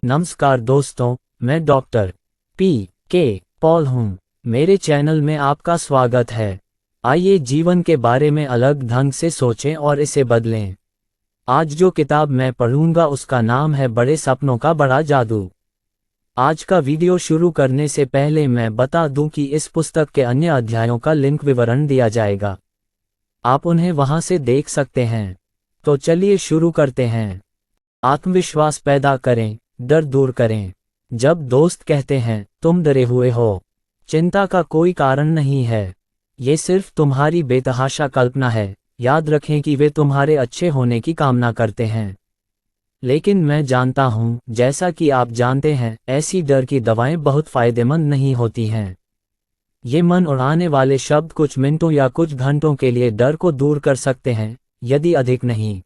नमस्कार दोस्तों, मैं डॉक्टर पी.के. पॉल हूँ। मेरे चैनल में आपका स्वागत है। आइए जीवन के बारे में अलग ढंग से सोचें और इसे बदलें। आज जो किताब मैं पढ़ूंगा उसका नाम है बड़े सपनों का बड़ा जादू। आज का वीडियो शुरू करने से पहले मैं बता दूं कि इस पुस्तक के अन्य अध्यायों का लिंक विवरण दिया जाएगा। आप उन्हें वहां से देख सकते हैं। तो चलिए शुरू करते हैं। आत्मविश्वास पैदा करें, डर दूर करें। जब दोस्त कहते हैं तुम डरे हुए हो, चिंता का कोई कारण नहीं है। ये सिर्फ तुम्हारी बेतहाशा कल्पना है। याद रखें कि वे तुम्हारे अच्छे होने की कामना करते हैं। लेकिन मैं जानता हूँ, जैसा कि आप जानते हैं, ऐसी डर की दवाएं बहुत फायदेमंद नहीं होती हैं। ये मन उड़ाने वाले शब्द कुछ मिनटों या कुछ घंटों के लिए डर को दूर कर सकते हैं, यदि अधिक नहीं।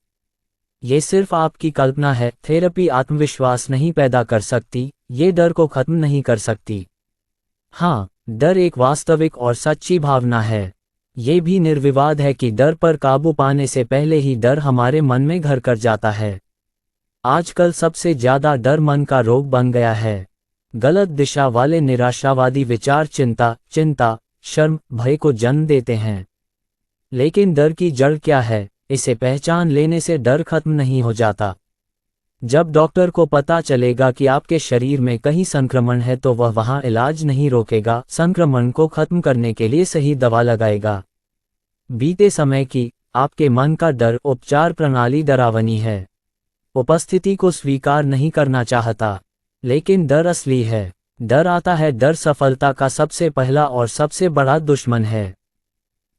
ये सिर्फ आपकी कल्पना है। थेरेपी आत्मविश्वास नहीं पैदा कर सकती, ये डर को खत्म नहीं कर सकती। हाँ, डर एक वास्तविक और सच्ची भावना है। ये भी निर्विवाद है कि डर पर काबू पाने से पहले ही डर हमारे मन में घर कर जाता है। आजकल सबसे ज्यादा डर मन का रोग बन गया है। गलत दिशा वाले निराशावादी विचार चिंता, शर्म, भय को जन्म देते हैं। लेकिन डर की जड़ क्या है, इसे पहचान लेने से डर खत्म नहीं हो जाता। जब डॉक्टर को पता चलेगा कि आपके शरीर में कहीं संक्रमण है तो वह वहां इलाज नहीं रोकेगा, संक्रमण को खत्म करने के लिए सही दवा लगाएगा। बीते समय की आपके मन का डर उपचार प्रणाली डरावनी है। उपस्थिति को स्वीकार नहीं करना चाहता, लेकिन डर असली है। डर आता है, डर सफलता का सबसे पहला और सबसे बड़ा दुश्मन है।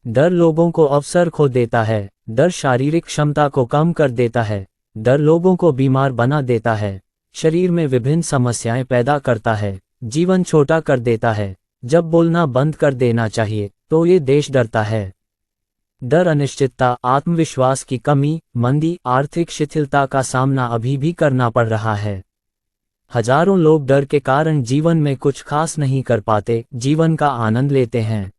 डर लोगों को अवसर खो देता है। डर शारीरिक क्षमता को कम कर देता है। डर लोगों को बीमार बना देता है, शरीर में विभिन्न समस्याएं पैदा करता है, जीवन छोटा कर देता है। जब बोलना बंद कर देना चाहिए तो ये देश डरता है। डर अनिश्चितता, आत्मविश्वास की कमी, मंदी, आर्थिक शिथिलता का सामना अभी भी करना पड़ रहा है। हजारों लोग डर के कारण जीवन में कुछ खास नहीं कर पाते, जीवन का आनंद लेते हैं।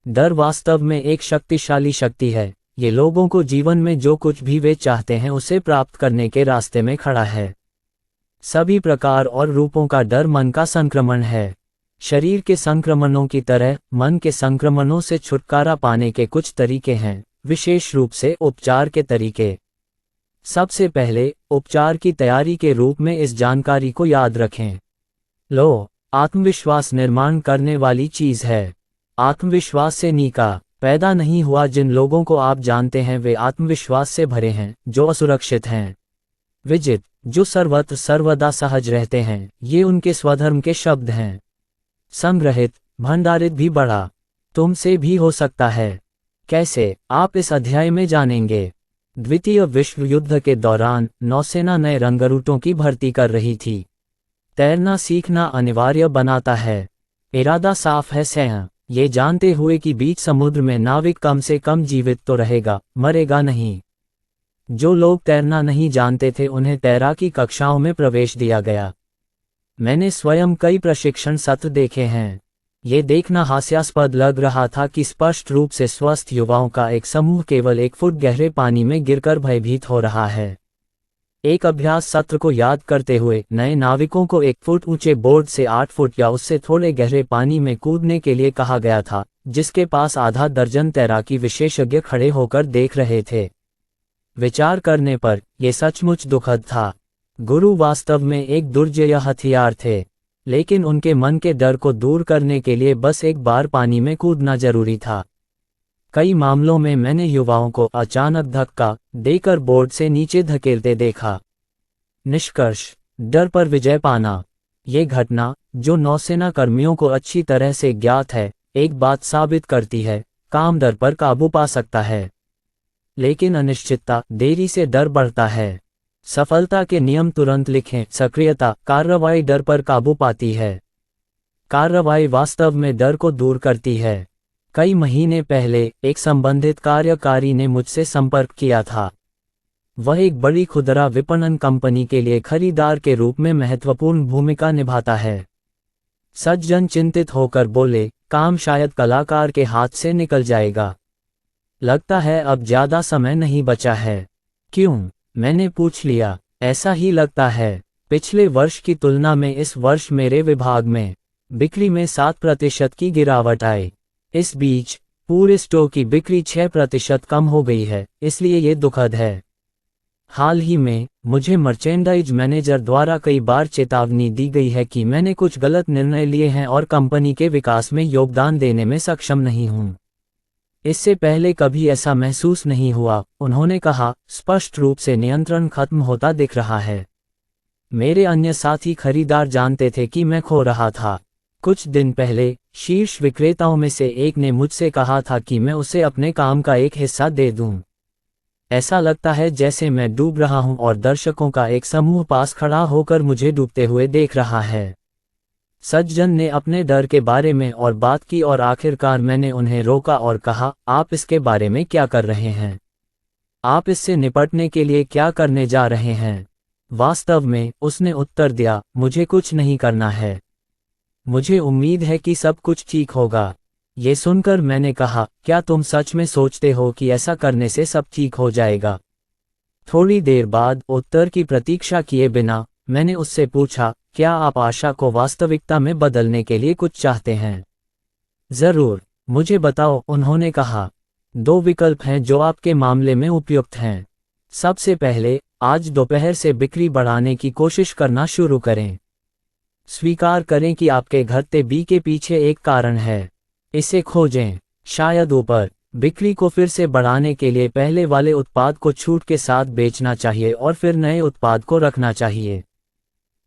डर वास्तव में एक शक्तिशाली शक्ति है। ये लोगों को जीवन में जो कुछ भी वे चाहते हैं उसे प्राप्त करने के रास्ते में खड़ा है। सभी प्रकार और रूपों का डर मन का संक्रमण है। शरीर के संक्रमणों की तरह मन के संक्रमणों से छुटकारा पाने के कुछ तरीके हैं, विशेष रूप से उपचार के तरीके। सबसे पहले, उपचार की तैयारी के रूप में इस जानकारी को याद रखें। आत्मविश्वास निर्माण करने वाली चीज है। आत्मविश्वास से नीका पैदा नहीं हुआ। जिन लोगों को आप जानते हैं वे आत्मविश्वास से भरे हैं, जो असुरक्षित हैं। विजित, जो सर्वत्र सर्वदा सहज रहते हैं, ये उनके स्वधर्म के शब्द हैं। संग्रहित, भंडारित भी बड़ा, तुमसे भी हो सकता है। कैसे, आप इस अध्याय में जानेंगे। द्वितीय विश्व युद्ध के दौरान नौसेना नए रंगरूटों की भर्ती कर रही थी। तैरना सीखना अनिवार्य बनाता है। इरादा साफ है, सैन्य ये जानते हुए कि बीच समुद्र में नाविक कम से कम जीवित तो रहेगा, मरेगा नहीं। जो लोग तैरना नहीं जानते थे उन्हें तैराकी कक्षाओं में प्रवेश दिया गया। मैंने स्वयं कई प्रशिक्षण सत्र देखे हैं। ये देखना हास्यास्पद लग रहा था कि स्पष्ट रूप से स्वस्थ युवाओं का एक समूह केवल 1 फुट गहरे पानी में गिरकर भयभीत हो रहा है। एक अभ्यास सत्र को याद करते हुए नए नाविकों को 1 फुट ऊंचे बोर्ड से 8 फुट या उससे थोड़े गहरे पानी में कूदने के लिए कहा गया था, जिसके पास आधा दर्जन तैराकी विशेषज्ञ खड़े होकर देख रहे थे। विचार करने पर यह सचमुच दुखद था। गुरु वास्तव में एक दुर्जय हथियार थे, लेकिन उनके मन के डर को दूर करने के लिए बस एक बार पानी में कूदना जरूरी था। कई मामलों में मैंने युवाओं को अचानक धक्का देकर बोर्ड से नीचे धकेलते देखा। निष्कर्ष, डर पर विजय पाना। ये घटना, जो नौसेना कर्मियों को अच्छी तरह से ज्ञात है, एक बात साबित करती है, काम डर पर काबू पा सकता है। लेकिन अनिश्चितता, देरी से डर बढ़ता है। सफलता के नियम तुरंत लिखें। सक्रियता, कार्रवाई डर पर काबू पाती है। कार्रवाई वास्तव में डर को दूर करती है। कई महीने पहले एक संबंधित कार्यकारी ने मुझसे संपर्क किया था। वह एक बड़ी खुदरा विपणन कंपनी के लिए खरीदार के रूप में महत्वपूर्ण भूमिका निभाता है। सज्जन चिंतित होकर बोले, काम शायद कलाकार के हाथ से निकल जाएगा। लगता है अब ज्यादा समय नहीं बचा है। क्यों? मैंने पूछ लिया। ऐसा ही लगता है। पिछले वर्ष की तुलना में इस वर्ष मेरे विभाग में बिक्री में 7% की गिरावट आई। इस बीच पूरे स्टोर की बिक्री 6% कम हो गई है, इसलिए ये दुखद है। हाल ही में मुझे मर्चेंडाइज मैनेजर द्वारा कई बार चेतावनी दी गई है कि मैंने कुछ गलत निर्णय लिए हैं और कंपनी के विकास में योगदान देने में सक्षम नहीं हूं। इससे पहले कभी ऐसा महसूस नहीं हुआ, उन्होंने कहा। स्पष्ट रूप से नियंत्रण खत्म होता दिख रहा है। मेरे अन्य साथी खरीदार जानते थे कि मैं खो रहा था। कुछ दिन पहले शीर्ष विक्रेताओं में से एक ने मुझसे कहा था कि मैं उसे अपने काम का एक हिस्सा दे दूं। ऐसा लगता है जैसे मैं डूब रहा हूं और दर्शकों का एक समूह पास खड़ा होकर मुझे डूबते हुए देख रहा है। सज्जन ने अपने डर के बारे में और बात की और आखिरकार मैंने उन्हें रोका और कहा, आप इसके बारे में क्या कर रहे हैं? आप इससे निपटने के लिए क्या करने जा रहे हैं? वास्तव में, उसने उत्तर दिया, मुझे कुछ नहीं करना है। मुझे उम्मीद है कि सब कुछ ठीक होगा। ये सुनकर मैंने कहा, क्या तुम सच में सोचते हो कि ऐसा करने से सब ठीक हो जाएगा? थोड़ी देर बाद उत्तर की प्रतीक्षा किए बिना मैंने उससे पूछा, क्या आप आशा को वास्तविकता में बदलने के लिए कुछ चाहते हैं? जरूर, मुझे बताओ, उन्होंने कहा। 2 विकल्प हैं जो आपके मामले में उपयुक्त हैं। सबसे पहले, आज दोपहर से बिक्री बढ़ाने की कोशिश करना शुरू करें। स्वीकार करें कि आपके घटते बी के पीछे एक कारण है। इसे खोजें। शायद ऊपर बिक्री को फिर से बढ़ाने के लिए पहले वाले उत्पाद को छूट के साथ बेचना चाहिए और फिर नए उत्पाद को रखना चाहिए।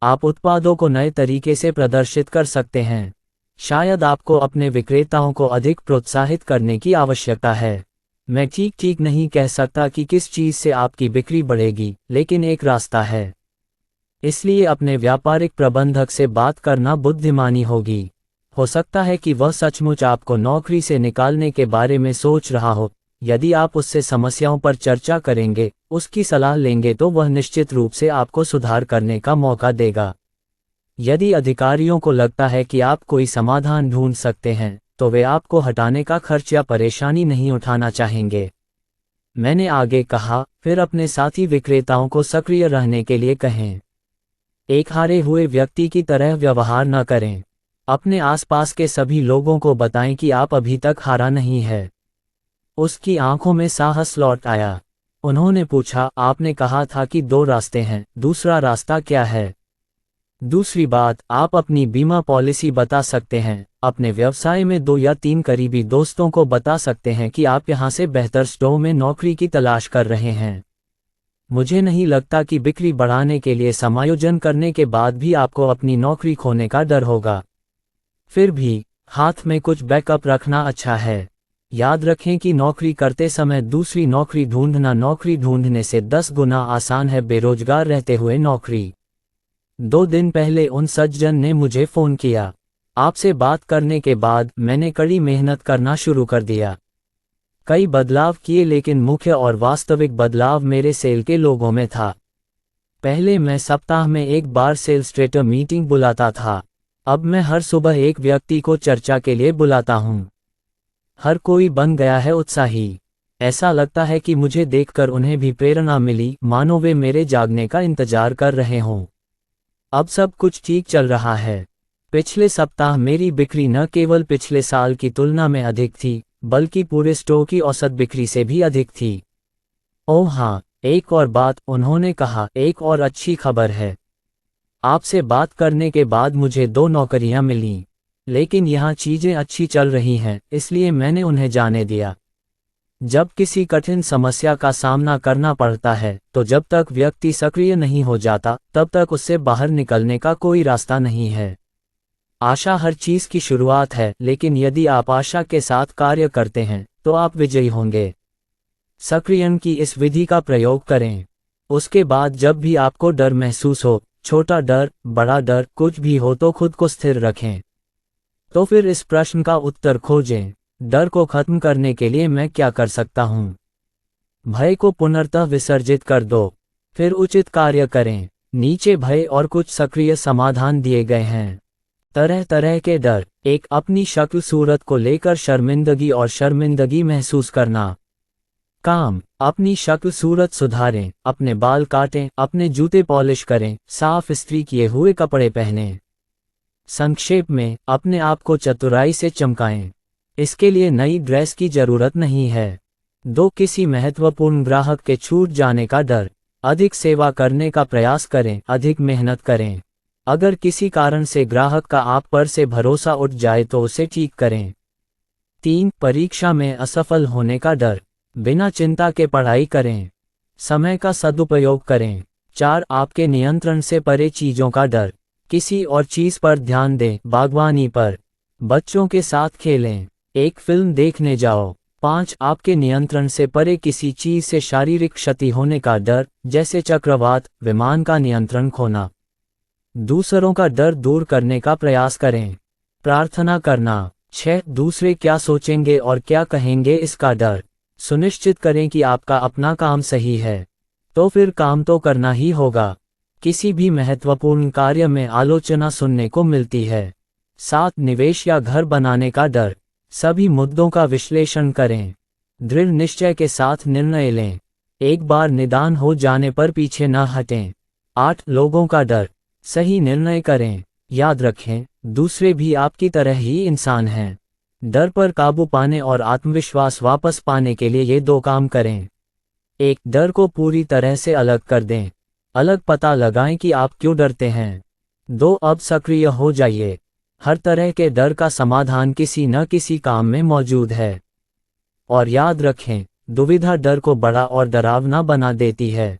आप उत्पादों को नए तरीके से प्रदर्शित कर सकते हैं। शायद आपको अपने विक्रेताओं को अधिक प्रोत्साहित करने की आवश्यकता है। मैं ठीक नहीं कह सकता कि किस चीज़ से आपकी बिक्री बढ़ेगी, लेकिन एक रास्ता है। इसलिए अपने व्यापारिक प्रबंधक से बात करना बुद्धिमानी होगी। हो सकता है कि वह सचमुच आपको नौकरी से निकालने के बारे में सोच रहा हो। यदि आप उससे समस्याओं पर चर्चा करेंगे, उसकी सलाह लेंगे, तो वह निश्चित रूप से आपको सुधार करने का मौका देगा। यदि अधिकारियों को लगता है कि आप कोई समाधान ढूंढ सकते हैं, तो वे आपको हटाने का खर्च या परेशानी नहीं उठाना चाहेंगे। मैंने आगे कहा, फिर अपने साथी विक्रेताओं को सक्रिय रहने के लिए कहें। एक हारे हुए व्यक्ति की तरह व्यवहार न करें। अपने आसपास के सभी लोगों को बताएं कि आप अभी तक हारा नहीं है। उसकी आंखों में साहस लौट आया। उन्होंने पूछा, आपने कहा था कि 2 रास्ते हैं, दूसरा रास्ता क्या है? दूसरी बात, आप अपनी बीमा पॉलिसी बता सकते हैं। अपने व्यवसाय में 2 या 3 करीबी दोस्तों को बता सकते हैं कि आप यहां से बेहतर स्टोर में नौकरी की तलाश कर रहे हैं। मुझे नहीं लगता कि बिक्री बढ़ाने के लिए समायोजन करने के बाद भी आपको अपनी नौकरी खोने का डर होगा। फिर भी हाथ में कुछ बैकअप रखना अच्छा है। याद रखें कि नौकरी करते समय दूसरी नौकरी ढूंढना नौकरी ढूंढने से 10 गुना आसान है बेरोजगार रहते हुए नौकरी। 2 दिन पहले उन सज्जन ने मुझे फ़ोन किया। आपसे बात करने के बाद मैंने कड़ी मेहनत करना शुरू कर दिया। कई बदलाव किए, लेकिन मुख्य और वास्तविक बदलाव मेरे सेल के लोगों में था। पहले मैं सप्ताह में एक बार सेल्स ट्रेटर मीटिंग बुलाता था। अब मैं हर सुबह एक व्यक्ति को चर्चा के लिए बुलाता हूँ। हर कोई बन गया है उत्साही। ऐसा लगता है कि मुझे देखकर उन्हें भी प्रेरणा मिली, मानो वे मेरे जागने का इंतजार कर रहे हों। अब सब कुछ ठीक चल रहा है। पिछले सप्ताह मेरी बिक्री न केवल पिछले साल की तुलना में अधिक थी, बल्कि पूरे स्टोर की औसत बिक्री से भी अधिक थी। ओह हाँ, एक और बात, उन्होंने कहा, एक और अच्छी खबर है। आपसे बात करने के बाद मुझे 2 नौकरियां मिलीं। लेकिन यहाँ चीजें अच्छी चल रही हैं, इसलिए मैंने उन्हें जाने दिया। जब किसी कठिन समस्या का सामना करना पड़ता है, तो जब तक व्यक्ति सक्रिय नहीं हो जाता, तब तक उससे बाहर निकलने का कोई रास्ता नहीं है। आशा हर चीज की शुरुआत है, लेकिन यदि आप आशा के साथ कार्य करते हैं, तो आप विजयी होंगे। सक्रियण की इस विधि का प्रयोग करें। उसके बाद जब भी आपको डर महसूस हो, छोटा डर, बड़ा डर, कुछ भी हो, तो खुद को स्थिर रखें। तो फिर इस प्रश्न का उत्तर खोजें, डर को खत्म करने के लिए मैं क्या कर सकता हूँ? भय को पुनर्तः विसर्जित कर दो, फिर उचित कार्य करें। नीचे भय और कुछ सक्रिय समाधान दिए गए हैं। तरह तरह के डर। एक, अपनी शक्ल सूरत को लेकर शर्मिंदगी और शर्मिंदगी महसूस करना। काम, अपनी शक्ल सूरत सुधारें, अपने बाल काटें, अपने जूते पॉलिश करें, साफ इस्त्री किए हुए कपड़े पहनें। संक्षेप में, अपने आप को चतुराई से चमकाएं। इसके लिए नई ड्रेस की जरूरत नहीं है। 2 किसी महत्वपूर्ण ग्राहक के छूट जाने का डर। अधिक सेवा करने का प्रयास करें, अधिक मेहनत करें। अगर किसी कारण से ग्राहक का आप पर से भरोसा उठ जाए तो उसे ठीक करें। 3 परीक्षा में असफल होने का डर। बिना चिंता के पढ़ाई करें। समय का सदुपयोग करें। 4 आपके नियंत्रण से परे चीजों का डर। किसी और चीज पर ध्यान दें, बागवानी पर। बच्चों के साथ खेलें। एक फिल्म देखने जाओ। 5 आपके नियंत्रण से परे किसी चीज से शारीरिक क्षति होने का डर, जैसे चक्रवात, विमान का नियंत्रण खोना। दूसरों का डर दूर करने का प्रयास करें। प्रार्थना करना। 6 दूसरे क्या सोचेंगे और क्या कहेंगे इसका डर। सुनिश्चित करें कि आपका अपना काम सही है, तो फिर काम तो करना ही होगा। किसी भी महत्वपूर्ण कार्य में आलोचना सुनने को मिलती है। 7 निवेश या घर बनाने का डर। सभी मुद्दों का विश्लेषण करें। दृढ़ निश्चय के साथ निर्णय लें। एक बार निदान हो जाने पर पीछे न हटें। 8 लोगों का डर। सही निर्णय करें। याद रखें, दूसरे भी आपकी तरह ही इंसान हैं। डर पर काबू पाने और आत्मविश्वास वापस पाने के लिए ये 2 काम करें। 1 डर को पूरी तरह से अलग कर दें। अलग पता लगाएं कि आप क्यों डरते हैं। 2 अब सक्रिय हो जाइए। हर तरह के डर का समाधान किसी न किसी काम में मौजूद है। और याद रखें, दुविधा डर को बड़ा और डरावना बना देती है।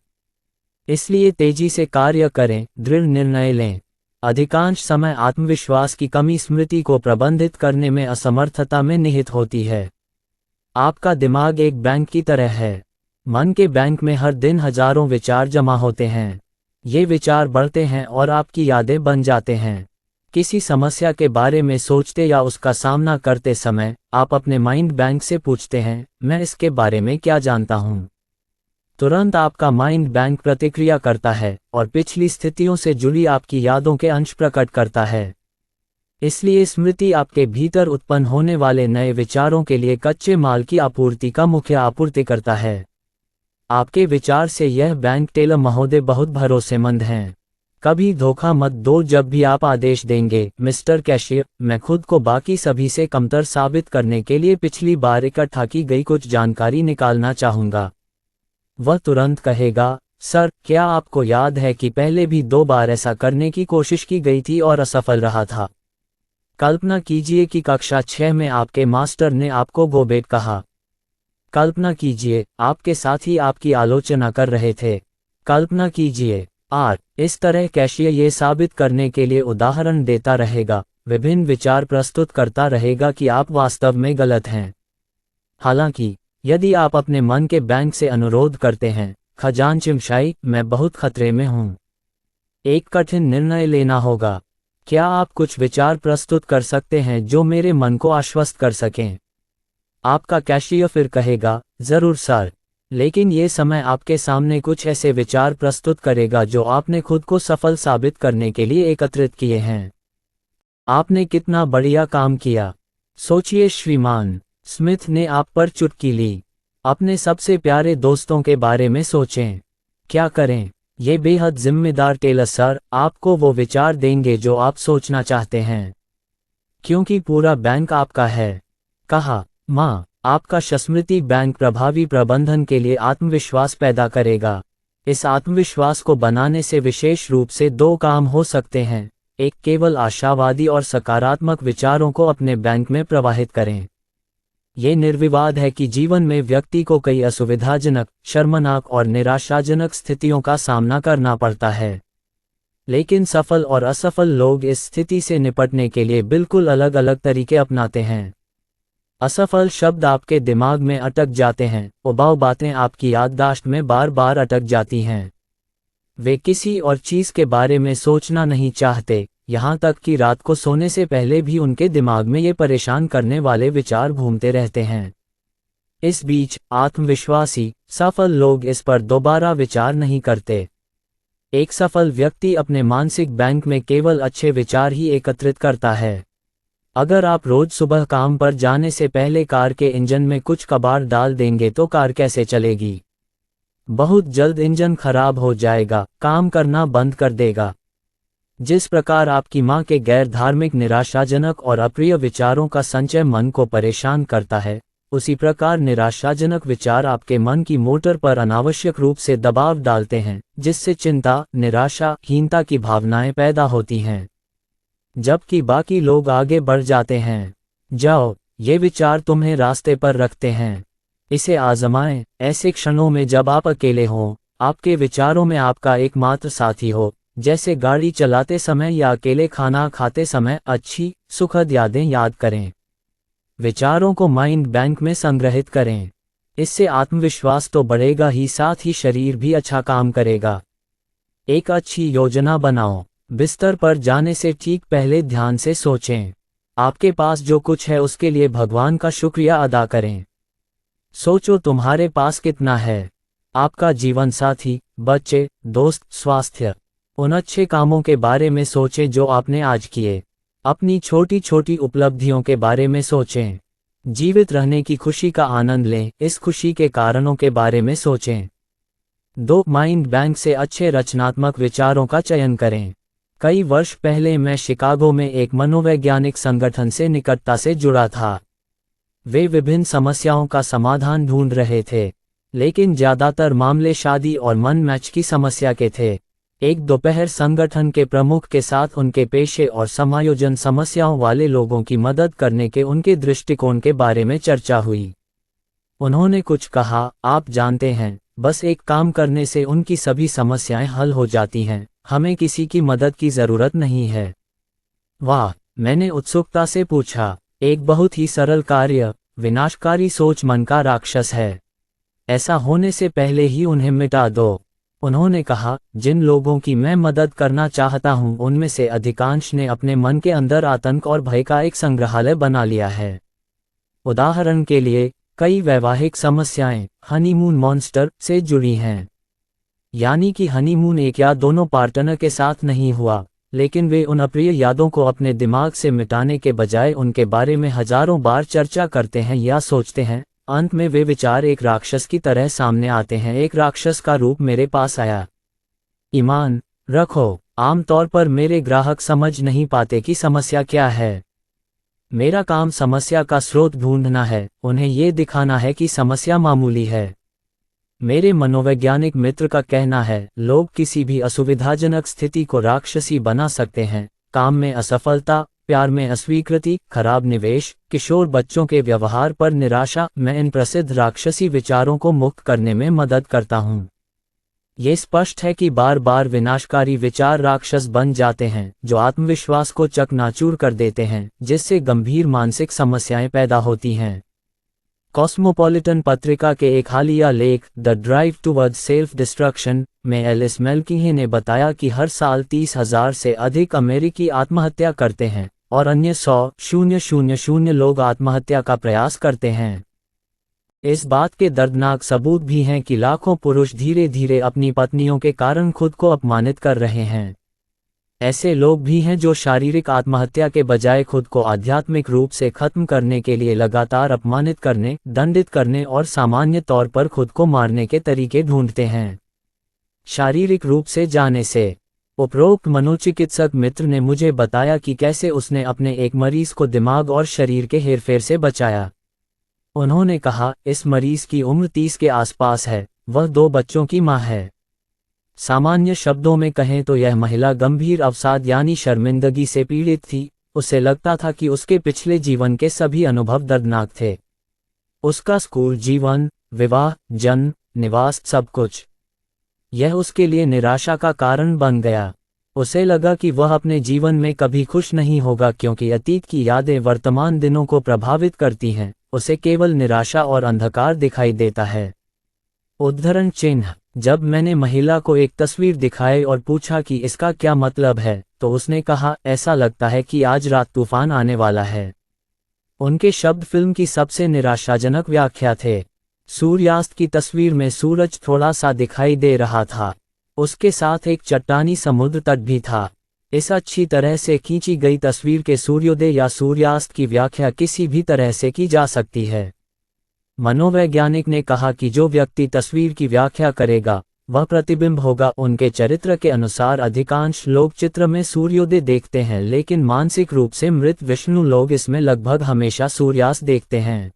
इसलिए तेजी से कार्य करें, दृढ़ निर्णय लें। अधिकांश समय आत्मविश्वास की कमी स्मृति को प्रबंधित करने में असमर्थता में निहित होती है। आपका दिमाग एक बैंक की तरह है। मन के बैंक में हर दिन हजारों विचार जमा होते हैं। ये विचार बढ़ते हैं और आपकी यादें बन जाते हैं। किसी समस्या के बारे में सोचते या उसका सामना करते समय आप अपने माइंड बैंक से पूछते हैं, मैं इसके बारे में क्या जानता हूँ। तुरंत आपका माइंड बैंक प्रतिक्रिया करता है और पिछली स्थितियों से जुड़ी आपकी यादों के अंश प्रकट करता है। इसलिए स्मृति आपके भीतर उत्पन्न होने वाले नए विचारों के लिए कच्चे माल की आपूर्ति का मुख्य आपूर्तिकर्ता है। आपके विचार से यह बैंक टेलर महोदय बहुत भरोसेमंद हैं। कभी धोखा मत दो जब भी आप आदेश देंगे, मिस्टर कैशियर, मैं खुद को बाकी सभी से कमतर साबित करने के लिए पिछली बार इकट्ठा की गई कुछ जानकारी निकालना चाहूँगा। वह तुरंत कहेगा, सर, क्या आपको याद है कि पहले भी 2 बार ऐसा करने की कोशिश की गई थी और असफल रहा था। कल्पना कीजिए कि कक्षा 6 में आपके मास्टर ने आपको गो बैक कहा। कल्पना कीजिए, आपके साथी आपकी आलोचना कर रहे थे। कल्पना कीजिए, इस तरह कैशियर ये साबित करने के लिए उदाहरण देता रहेगा, विभिन्न विचार प्रस्तुत करता रहेगा कि आप वास्तव में गलत हैं। हालांकि, यदि आप अपने मन के बैंक से अनुरोध करते हैं, खजांचिमशाई, मैं बहुत खतरे में हूँ, एक कठिन निर्णय लेना होगा। क्या आप कुछ विचार प्रस्तुत कर सकते हैं जो मेरे मन को आश्वस्त कर सकें? आपका कैशियर फिर कहेगा, जरूर सर, लेकिन ये समय आपके सामने कुछ ऐसे विचार प्रस्तुत करेगा जो आपने खुद को सफल साबित करने के लिए एकत्रित किए हैं। आपने कितना बढ़िया काम किया। सोचिए श्रीमान स्मिथ ने आप पर चुटकी ली। अपने सबसे प्यारे दोस्तों के बारे में सोचें। क्या करें? ये बेहद जिम्मेदार टेलर सर आपको वो विचार देंगे जो आप सोचना चाहते हैं, क्योंकि पूरा बैंक आपका है। कहा, माँ, आपका स्मृति बैंक प्रभावी प्रबंधन के लिए आत्मविश्वास पैदा करेगा। इस आत्मविश्वास को बनाने से विशेष रूप से 2 काम हो सकते हैं। एक, केवल आशावादी और सकारात्मक विचारों को अपने बैंक में प्रवाहित करें। ये निर्विवाद है कि जीवन में व्यक्ति को कई असुविधाजनक, शर्मनाक और निराशाजनक स्थितियों का सामना करना पड़ता है। लेकिन सफल और असफल लोग इस स्थिति से निपटने के लिए बिल्कुल अलग अलग तरीके अपनाते हैं। असफल शब्द आपके दिमाग में अटक जाते हैं, उबाऊ बातें आपकी याददाश्त में बार बार अटक जाती हैं। वे किसी और चीज़ के बारे में सोचना नहीं चाहते, यहाँ तक कि रात को सोने से पहले भी उनके दिमाग में ये परेशान करने वाले विचार घूमते रहते हैं। इस बीच आत्मविश्वासी, सफल लोग इस पर दोबारा विचार नहीं करते। एक सफल व्यक्ति अपने मानसिक बैंक में केवल अच्छे विचार ही एकत्रित करता है। अगर आप रोज सुबह काम पर जाने से पहले कार के इंजन में कुछ कबाड़ डाल देंगे तो कार कैसे चलेगी? बहुत जल्द इंजन खराब हो जाएगा, काम करना बंद कर देगा। जिस प्रकार आपकी माँ के गैर धार्मिक, निराशाजनक और अप्रिय विचारों का संचय मन को परेशान करता है, उसी प्रकार निराशाजनक विचार आपके मन की मोटर पर अनावश्यक रूप से दबाव डालते हैं, जिससे चिंता, निराशा, हीनता की भावनाएं पैदा होती हैं, जबकि बाकी लोग आगे बढ़ जाते हैं। जाओ, ये विचार तुम्हें रास्ते पर रखते हैं। इसे आजमाएं, ऐसे क्षणों में जब आप अकेले हों, आपके विचारों में आपका एकमात्र साथी हो, जैसे गाड़ी चलाते समय या अकेले खाना खाते समय, अच्छी, सुखद यादें याद करें। विचारों को माइंड बैंक में संग्रहित करें। इससे आत्मविश्वास तो बढ़ेगा ही, साथ ही शरीर भी अच्छा काम करेगा। एक अच्छी योजना बनाओ। बिस्तर पर जाने से ठीक पहले ध्यान से सोचें। आपके पास जो कुछ है उसके लिए भगवान का शुक्रिया अदा करें। सोचो तुम्हारे पास कितना है। आपका जीवन साथी, बच्चे, दोस्त, स्वास्थ्य। उन अच्छे कामों के बारे में सोचें जो आपने आज किए। अपनी छोटी छोटी उपलब्धियों के बारे में सोचें। जीवित रहने की खुशी का आनंद लें, इस खुशी के कारणों के बारे में सोचें। 2. माइंड बैंक से अच्छे रचनात्मक विचारों का चयन करें। कई वर्ष पहले मैं शिकागो में एक मनोवैज्ञानिक संगठन से निकटता से जुड़ा था। वे विभिन्न समस्याओं का समाधान ढूंढ रहे थे, लेकिन ज्यादातर मामले शादी और मन मैच की समस्या के थे। एक दोपहर संगठन के प्रमुख के साथ उनके पेशे और समायोजन समस्याओं वाले लोगों की मदद करने के उनके दृष्टिकोण के बारे में चर्चा हुई। उन्होंने कुछ कहा, आप जानते हैं, बस एक काम करने से उनकी सभी समस्याएं हल हो जाती हैं, हमें किसी की मदद की जरूरत नहीं है। वाह, मैंने उत्सुकता से पूछा। एक बहुत ही सरल कार्य। विनाशकारी सोच मन का राक्षस है। ऐसा होने से पहले ही उन्हें मिटा दो। उन्होंने कहा, जिन लोगों की मैं मदद करना चाहता हूं उनमें से अधिकांश ने अपने मन के अंदर आतंक और भय का एक संग्रहालय बना लिया है। उदाहरण के लिए, कई वैवाहिक समस्याएं हनीमून मॉन्स्टर से जुड़ी हैं। यानी कि हनीमून एक या दोनों पार्टनर के साथ नहीं हुआ, लेकिन वे उन अप्रिय यादों को अपने दिमाग से मिटाने के बजाय उनके बारे में हजारों बार चर्चा करते हैं या सोचते हैं। अंत में वे विचार एक राक्षस की तरह सामने आते हैं। एक राक्षस का रूप मेरे पास आया। ईमान रखो, आमतौर पर मेरे ग्राहक समझ नहीं पाते कि समस्या क्या है। मेरा काम समस्या का स्रोत ढूंढना है, उन्हें ये दिखाना है कि समस्या मामूली है। मेरे मनोवैज्ञानिक मित्र का कहना है, लोग किसी भी असुविधाजनक स्थिति को राक्षसी बना सकते हैं। काम में असफलता, प्यार में अस्वीकृति, खराब निवेश, किशोर बच्चों के व्यवहार पर निराशा। मैं इन प्रसिद्ध राक्षसी विचारों को मुक्त करने में मदद करता हूँ। ये स्पष्ट है कि बार बार विनाशकारी विचार राक्षस बन जाते हैं, जो आत्मविश्वास को चकनाचूर कर देते हैं, जिससे गंभीर मानसिक समस्याएं पैदा होती हैं। कॉस्मोपॉलिटन पत्रिका के एक हालिया लेख the drive towards self destruction में एलिस मेल्कीहे ने बताया कि हर साल 30,000 से अधिक अमेरिकी आत्महत्या करते हैं और अन्य 100,000 लोग आत्महत्या का प्रयास करते हैं। इस बात के दर्दनाक सबूत भी हैं कि लाखों पुरुष धीरे धीरे अपनी पत्नियों के कारण खुद को अपमानित कर रहे हैं। ऐसे लोग भी हैं जो शारीरिक आत्महत्या के बजाय खुद को आध्यात्मिक रूप से खत्म करने के लिए लगातार अपमानित करने, दंडित करने और सामान्य तौर पर खुद को मारने के तरीके ढूंढते हैं। शारीरिक रूप से जाने से उपरोक्त मनोचिकित्सक मित्र ने मुझे बताया कि कैसे उसने अपने एक मरीज को दिमाग और शरीर के हेरफेर से बचाया। उन्होंने कहा, इस मरीज की उम्र 30 के आसपास है, वह 2 बच्चों की मां है। सामान्य शब्दों में कहें तो यह महिला गंभीर अवसाद यानी शर्मिंदगी से पीड़ित थी। उसे लगता था कि उसके पिछले जीवन के सभी अनुभव दर्दनाक थे। उसका स्कूल जीवन, विवाह, जन्म, निवास, सब कुछ। यह उसके लिए निराशा का कारण बन गया। उसे लगा कि वह अपने जीवन में कभी खुश नहीं होगा क्योंकि अतीत की यादें वर्तमान दिनों को प्रभावित करती हैं। उसे केवल निराशा और अंधकार दिखाई देता है। उद्धरण चिन्ह। जब मैंने महिला को एक तस्वीर दिखाई और पूछा कि इसका क्या मतलब है, तो उसने कहा, ऐसा लगता है कि आज रात तूफान आने वाला है। उनके शब्द फिल्म की सबसे निराशाजनक व्याख्या थे। सूर्यास्त की तस्वीर में सूरज थोड़ा सा दिखाई दे रहा था। उसके साथ एक चट्टानी समुद्र तट भी था। इस अच्छी तरह से खींची गई तस्वीर के सूर्योदय या सूर्यास्त की व्याख्या किसी भी तरह से की जा सकती है। मनोवैज्ञानिक ने कहा कि जो व्यक्ति तस्वीर की व्याख्या करेगा वह प्रतिबिंब होगा उनके चरित्र के अनुसार। अधिकांश लोग चित्र में सूर्योदय देखते हैं, लेकिन मानसिक रूप से मृत विष्णु लोग इसमें लगभग हमेशा सूर्यास्त देखते हैं।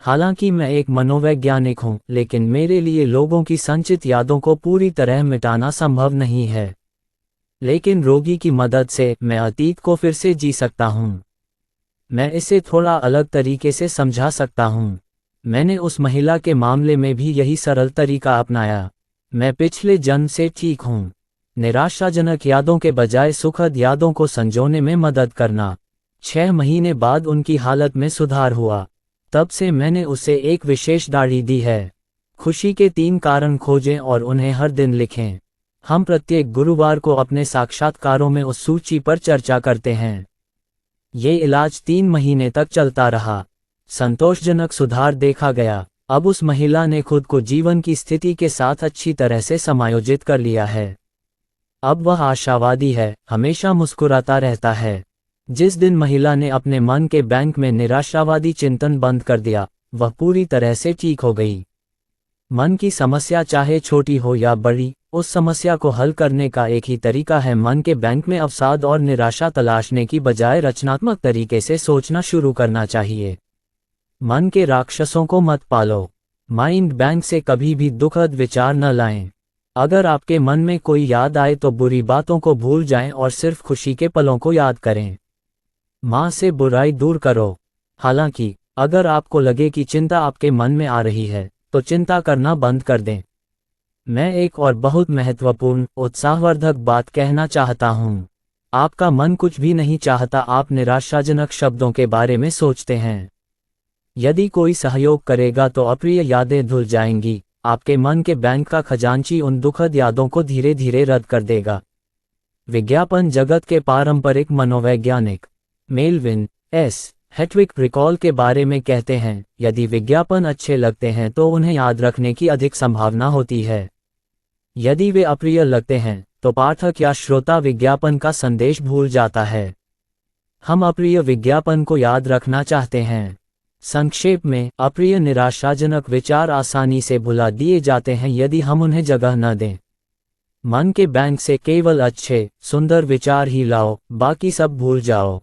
हालांकि मैं एक मनोवैज्ञानिक हूं, लेकिन मेरे लिए लोगों की संचित यादों को पूरी तरह मिटाना संभव नहीं है। लेकिन रोगी की मदद से मैं अतीत को फिर से जी सकता हूं। मैं इसे थोड़ा अलग तरीके से समझा सकता हूं। मैंने उस महिला के मामले में भी यही सरल तरीका अपनाया। मैं पिछले जन्म से ठीक हूं। निराशाजनक यादों के बजाय सुखद यादों को संजोने में मदद करना। 6 महीने बाद उनकी हालत में सुधार हुआ। तब से मैंने उसे एक विशेष दाढ़ी दी है। खुशी के 3 कारण खोजें और उन्हें हर दिन लिखें। हम प्रत्येक गुरुवार को अपने साक्षात्कारों में उस सूची पर चर्चा करते हैं। ये इलाज 3 महीने तक चलता रहा। संतोषजनक सुधार देखा गया। अब उस महिला ने खुद को जीवन की स्थिति के साथ अच्छी तरह से समायोजित कर लिया है। अब वह आशावादी है, हमेशा मुस्कुराता रहता है। जिस दिन महिला ने अपने मन के बैंक में निराशावादी चिंतन बंद कर दिया, वह पूरी तरह से ठीक हो गई। मन की समस्या चाहे छोटी हो या बड़ी, उस समस्या को हल करने का एक ही तरीका है मन के बैंक में अवसाद और निराशा तलाशने की बजाय रचनात्मक तरीके से सोचना शुरू करना चाहिए। मन के राक्षसों को मत पालो। माइंड बैंक से कभी भी दुखद विचार न लाएं। अगर आपके मन में कोई याद आए तो बुरी बातों को भूल जाएं और सिर्फ खुशी के पलों को याद करें। मां से बुराई दूर करो। हालांकि अगर आपको लगे कि चिंता आपके मन में आ रही है, तो चिंता करना बंद कर दें। मैं एक और बहुत महत्वपूर्ण, उत्साहवर्धक बात कहना चाहता हूं। आपका मन कुछ भी नहीं चाहता, आप निराशाजनक शब्दों के बारे में सोचते हैं। यदि कोई सहयोग करेगा तो अप्रिय यादें धुल जाएंगी। आपके मन के बैंक का खजांची उन दुखद यादों को धीरे धीरे रद्द कर देगा। विज्ञापन जगत के पारंपरिक मनोवैज्ञानिक मेलविन एस हेटविक रिकॉल के बारे में कहते हैं, यदि विज्ञापन अच्छे लगते हैं तो उन्हें याद रखने की अधिक संभावना होती है। यदि वे अप्रिय लगते हैं तो पाठक या श्रोता विज्ञापन का संदेश भूल जाता है। हम अप्रिय विज्ञापन को याद रखना चाहते हैं। संक्षेप में, अप्रिय निराशाजनक विचार आसानी से भुला दिए जाते हैं यदि हम उन्हें जगह न दें। मन के बैंक से केवल अच्छे, सुंदर विचार ही लाओ, बाकी सब भूल जाओ।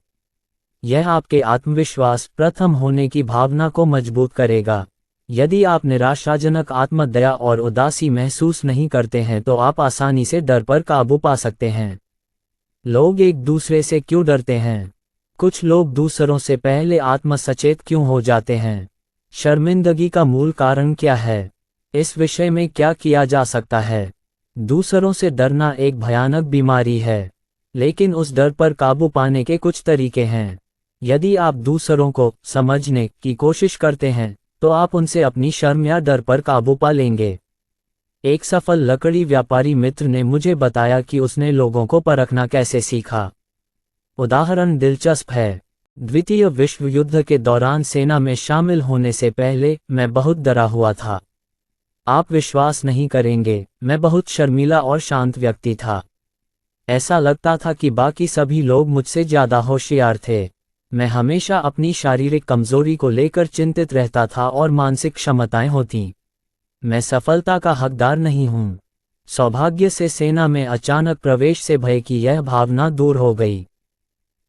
यह आपके आत्मविश्वास, प्रथम होने की भावना को मजबूत करेगा। यदि आप निराशाजनक आत्मदया और उदासी महसूस नहीं करते हैं तो आप आसानी से डर पर काबू पा सकते हैं। लोग एक दूसरे से क्यों डरते हैं? कुछ लोग दूसरों से पहले आत्मसचेत क्यों हो जाते हैं? शर्मिंदगी का मूल कारण क्या है? इस विषय में क्या किया जा सकता है? दूसरों से डरना एक भयानक बीमारी है, लेकिन उस डर पर काबू पाने के कुछ तरीके हैं। यदि आप दूसरों को समझने की कोशिश करते हैं तो आप उनसे अपनी शर्म या डर पर काबू पा लेंगे। एक सफल लकड़ी व्यापारी मित्र ने मुझे बताया कि उसने लोगों को परखना कैसे सीखा। उदाहरण दिलचस्प है। द्वितीय विश्व युद्ध के दौरान सेना में शामिल होने से पहले मैं बहुत डरा हुआ था। आप विश्वास नहीं करेंगे, मैं बहुत शर्मीला और शांत व्यक्ति था। ऐसा लगता था कि बाकी सभी लोग मुझसे ज्यादा होशियार थे। मैं हमेशा अपनी शारीरिक कमजोरी को लेकर चिंतित रहता था और मानसिक क्षमताएं होती। मैं सफलता का हकदार नहीं हूं। सौभाग्य से सेना में अचानक प्रवेश से भय की यह भावना दूर हो गई।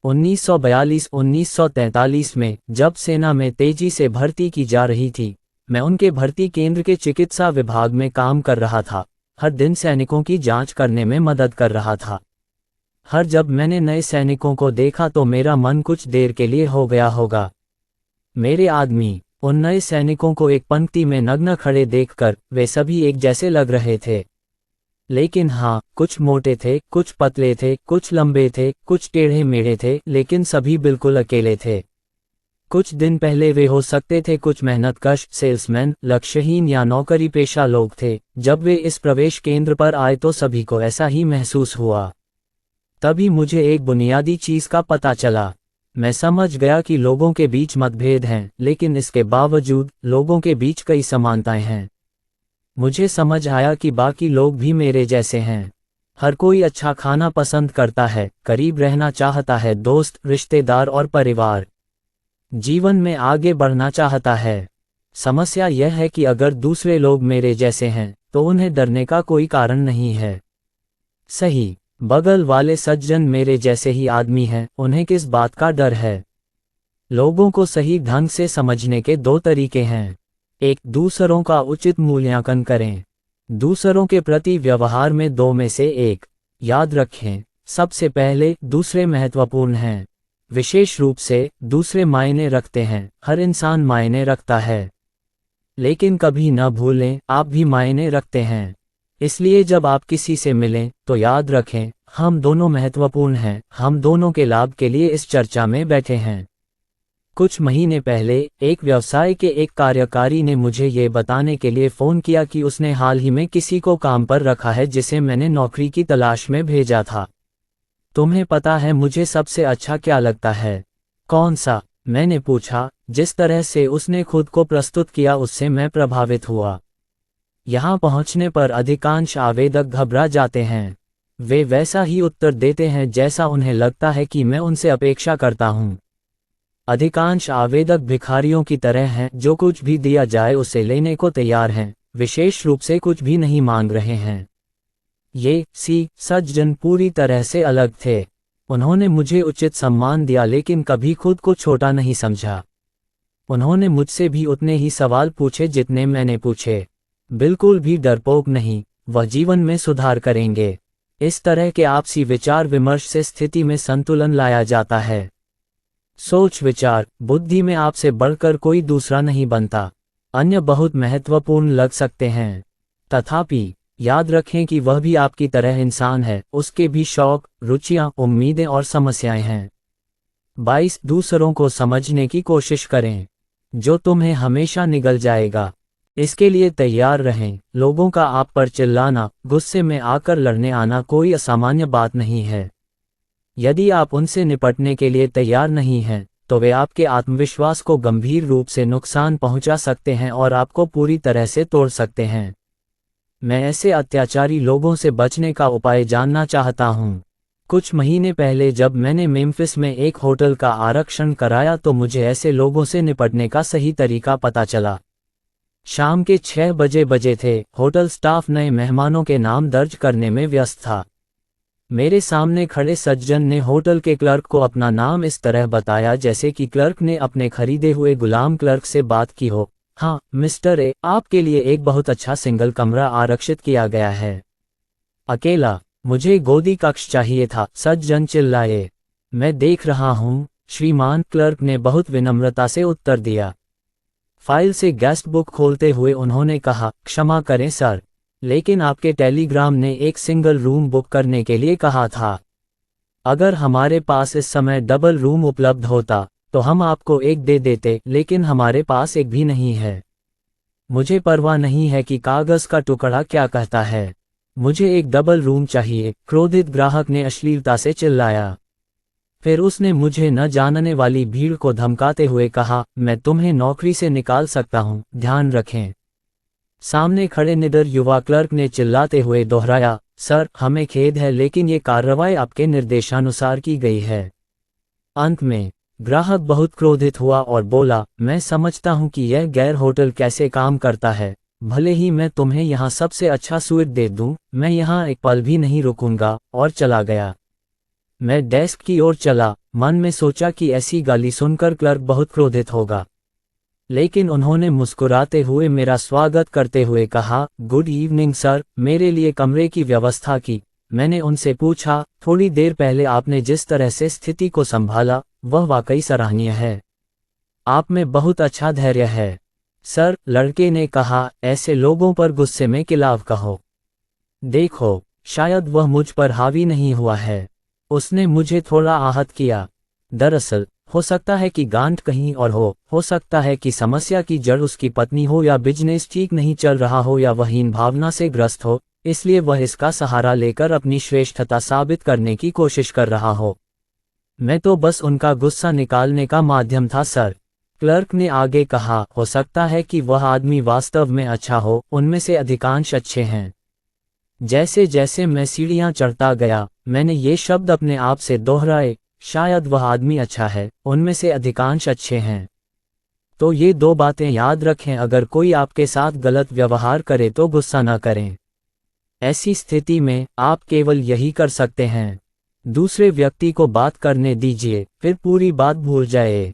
1942-1943 में जब सेना में तेजी से भर्ती की जा रही थी, मैं उनके भर्ती केंद्र के चिकित्सा विभाग में काम कर रहा था। हर दिन सैनिकों की जांच करने में मदद कर रहा था। हर जब मैंने नए सैनिकों को देखा तो मेरा मन कुछ देर के लिए हो गया होगा। मेरे आदमी, उन नए सैनिकों को एक पंक्ति में नग्न खड़े देखकर वे सभी एक जैसे लग रहे थे। लेकिन हाँ, कुछ मोटे थे, कुछ पतले थे, कुछ लंबे थे, कुछ टेढ़े मेढ़े थे, लेकिन सभी बिल्कुल अकेले थे। कुछ दिन पहले वे हो सकते थे कुछ मेहनतकश सेल्समैन, लक्ष्यहीन या नौकरी पेशा लोग थे। जब वे इस प्रवेश केंद्र पर आए तो सभी को ऐसा ही महसूस हुआ। तभी मुझे एक बुनियादी चीज का पता चला। मैं समझ गया कि लोगों के बीच मतभेद हैं, लेकिन इसके बावजूद लोगों के बीच कई समानताएं हैं। मुझे समझ आया कि बाकी लोग भी मेरे जैसे हैं। हर कोई अच्छा खाना पसंद करता है, करीब रहना चाहता है, दोस्त, रिश्तेदार और परिवार। जीवन में आगे बढ़ना चाहता है। समस्या यह है कि अगर दूसरे लोग मेरे जैसे हैं, तो उन्हें डरने का कोई कारण नहीं है। सही, बगल वाले सज्जन मेरे जैसे ही आदमी हैं, उन्हें किस बात का डर है? लोगों को सही ढंग से समझने के दो तरीके हैं। एक, दूसरों का उचित मूल्यांकन करें। दूसरों के प्रति व्यवहार में दो में से एक। याद रखें, सबसे पहले दूसरे महत्वपूर्ण हैं। विशेष रूप से दूसरे मायने रखते हैं। हर इंसान मायने रखता है, लेकिन कभी न भूलें, आप भी मायने रखते हैं। इसलिए जब आप किसी से मिलें तो याद रखें, हम दोनों महत्वपूर्ण हैं, हम दोनों के लाभ के लिए इस चर्चा में बैठे हैं। कुछ महीने पहले एक व्यवसाय के एक कार्यकारी ने मुझे ये बताने के लिए फ़ोन किया कि उसने हाल ही में किसी को काम पर रखा है जिसे मैंने नौकरी की तलाश में भेजा था। तुम्हें पता है मुझे सबसे अच्छा क्या लगता है? कौन सा? मैंने पूछा। जिस तरह से उसने खुद को प्रस्तुत किया उससे मैं प्रभावित हुआ। यहाँ पहुँचने पर अधिकांश आवेदक घबरा जाते हैं। वे वैसा ही उत्तर देते हैं जैसा उन्हें लगता है कि मैं उनसे अपेक्षा करता हूँ। अधिकांश आवेदक भिखारियों की तरह हैं जो कुछ भी दिया जाए उसे लेने को तैयार हैं, विशेष रूप से कुछ भी नहीं मांग रहे हैं। ये सज्जन पूरी तरह से अलग थे। उन्होंने मुझे उचित सम्मान दिया लेकिन कभी खुद को छोटा नहीं समझा। उन्होंने मुझसे भी उतने ही सवाल पूछे जितने मैंने पूछे। बिल्कुल भी डरपोक नहीं, वह जीवन में सुधार करेंगे। इस तरह के आपसी विचार विमर्श से स्थिति में संतुलन लाया जाता है। सोच विचार बुद्धि में आपसे बढ़कर कोई दूसरा नहीं बनता। अन्य बहुत महत्वपूर्ण लग सकते हैं, तथापि याद रखें कि वह भी आपकी तरह इंसान है, उसके भी शौक, रुचियां, उम्मीदें और समस्याएं हैं। 22 दूसरों को समझने की कोशिश करें, जो तुम्हें हमेशा निगल जाएगा। इसके लिए तैयार रहें। लोगों का आप पर चिल्लाना, गुस्से में आकर लड़ने आना कोई असामान्य बात नहीं है। यदि आप उनसे निपटने के लिए तैयार नहीं हैं, तो वे आपके आत्मविश्वास को गंभीर रूप से नुकसान पहुंचा सकते हैं और आपको पूरी तरह से तोड़ सकते हैं। मैं ऐसे अत्याचारी लोगों से बचने का उपाय जानना चाहता हूं। कुछ महीने पहले जब मैंने मेम्फिस में एक होटल का आरक्षण कराया तो मुझे ऐसे लोगों से निपटने का सही तरीका पता चला। शाम के 6 बजे थे। होटल स्टाफ नए मेहमानों के नाम दर्ज करने में व्यस्त था। मेरे सामने खड़े सज्जन ने होटल के क्लर्क को अपना नाम इस तरह बताया जैसे कि क्लर्क ने अपने खरीदे हुए गुलाम क्लर्क से बात की हो। हाँ मिस्टर ए, आपके लिए एक बहुत अच्छा सिंगल कमरा आरक्षित किया गया है। अकेला? मुझे गोदी कक्ष चाहिए था, सज्जन चिल्लाए। मैं देख रहा हूँ श्रीमान, क्लर्क ने बहुत विनम्रता से उत्तर दिया। फाइल से गेस्ट बुक खोलते हुए उन्होंने कहा, क्षमा करें सर, लेकिन आपके टेलीग्राम ने एक सिंगल रूम बुक करने के लिए कहा था। अगर हमारे पास इस समय डबल रूम उपलब्ध होता तो हम आपको एक दे देते, लेकिन हमारे पास एक भी नहीं है। मुझे परवाह नहीं है कि कागज का टुकड़ा क्या कहता है, मुझे एक डबल रूम चाहिए, क्रोधित ग्राहक ने अश्लीलता से चिल्लाया। फिर उसने मुझे न जानने वाली भीड़ को धमकाते हुए कहा, मैं तुम्हें नौकरी से निकाल सकता हूं, ध्यान रखें। सामने खड़े निडर युवा क्लर्क ने चिल्लाते हुए दोहराया, सर हमें खेद है लेकिन ये कार्रवाई आपके निर्देशानुसार की गई है। अंत में ग्राहक बहुत क्रोधित हुआ और बोला, मैं समझता हूं कि यह गैर होटल कैसे काम करता है। भले ही मैं तुम्हें यहाँ सबसे अच्छा स्वीट दे दूं, मैं यहाँ एक पल भी नहीं रुकूंगा, और चला गया। मैं डेस्क की ओर चला, मन में सोचा कि ऐसी गाली सुनकर क्लर्क बहुत क्रोधित होगा। लेकिन उन्होंने मुस्कुराते हुए मेरा स्वागत करते हुए कहा, गुड इवनिंग सर, मेरे लिए कमरे की व्यवस्था की। मैंने उनसे पूछा, थोड़ी देर पहले आपने जिस तरह से स्थिति को संभाला वह वाकई सराहनीय है। आप में बहुत अच्छा धैर्य है। सर, लड़के ने कहा, ऐसे लोगों पर गुस्से में खिलाफ कहो। देखो, शायद वह मुझ पर हावी नहीं हुआ है। उसने मुझे थोड़ा आहत किया। दरअसल हो सकता है कि गांठ कहीं और हो सकता है कि समस्या की जड़ उसकी पत्नी हो, या बिजनेस ठीक नहीं चल रहा हो, या वह हीन भावना से ग्रस्त हो, इसलिए वह इसका सहारा लेकर अपनी श्रेष्ठता साबित करने की कोशिश कर रहा हो। मैं तो बस उनका गुस्सा निकालने का माध्यम था सर। क्लर्क ने आगे कहा, हो सकता है कि वह आदमी वास्तव में अच्छा हो, उनमें से अधिकांश अच्छे हैं। जैसे जैसे मैं सीढ़ियां चढ़ता गया, मैंने ये शब्द अपने आप से दोहराए, शायद वह आदमी अच्छा है, उनमें से अधिकांश अच्छे हैं। तो ये दो बातें याद रखें, अगर कोई आपके साथ गलत व्यवहार करे तो गुस्सा न करें। ऐसी स्थिति में आप केवल यही कर सकते हैं, दूसरे व्यक्ति को बात करने दीजिए, फिर पूरी बात भूल जाए।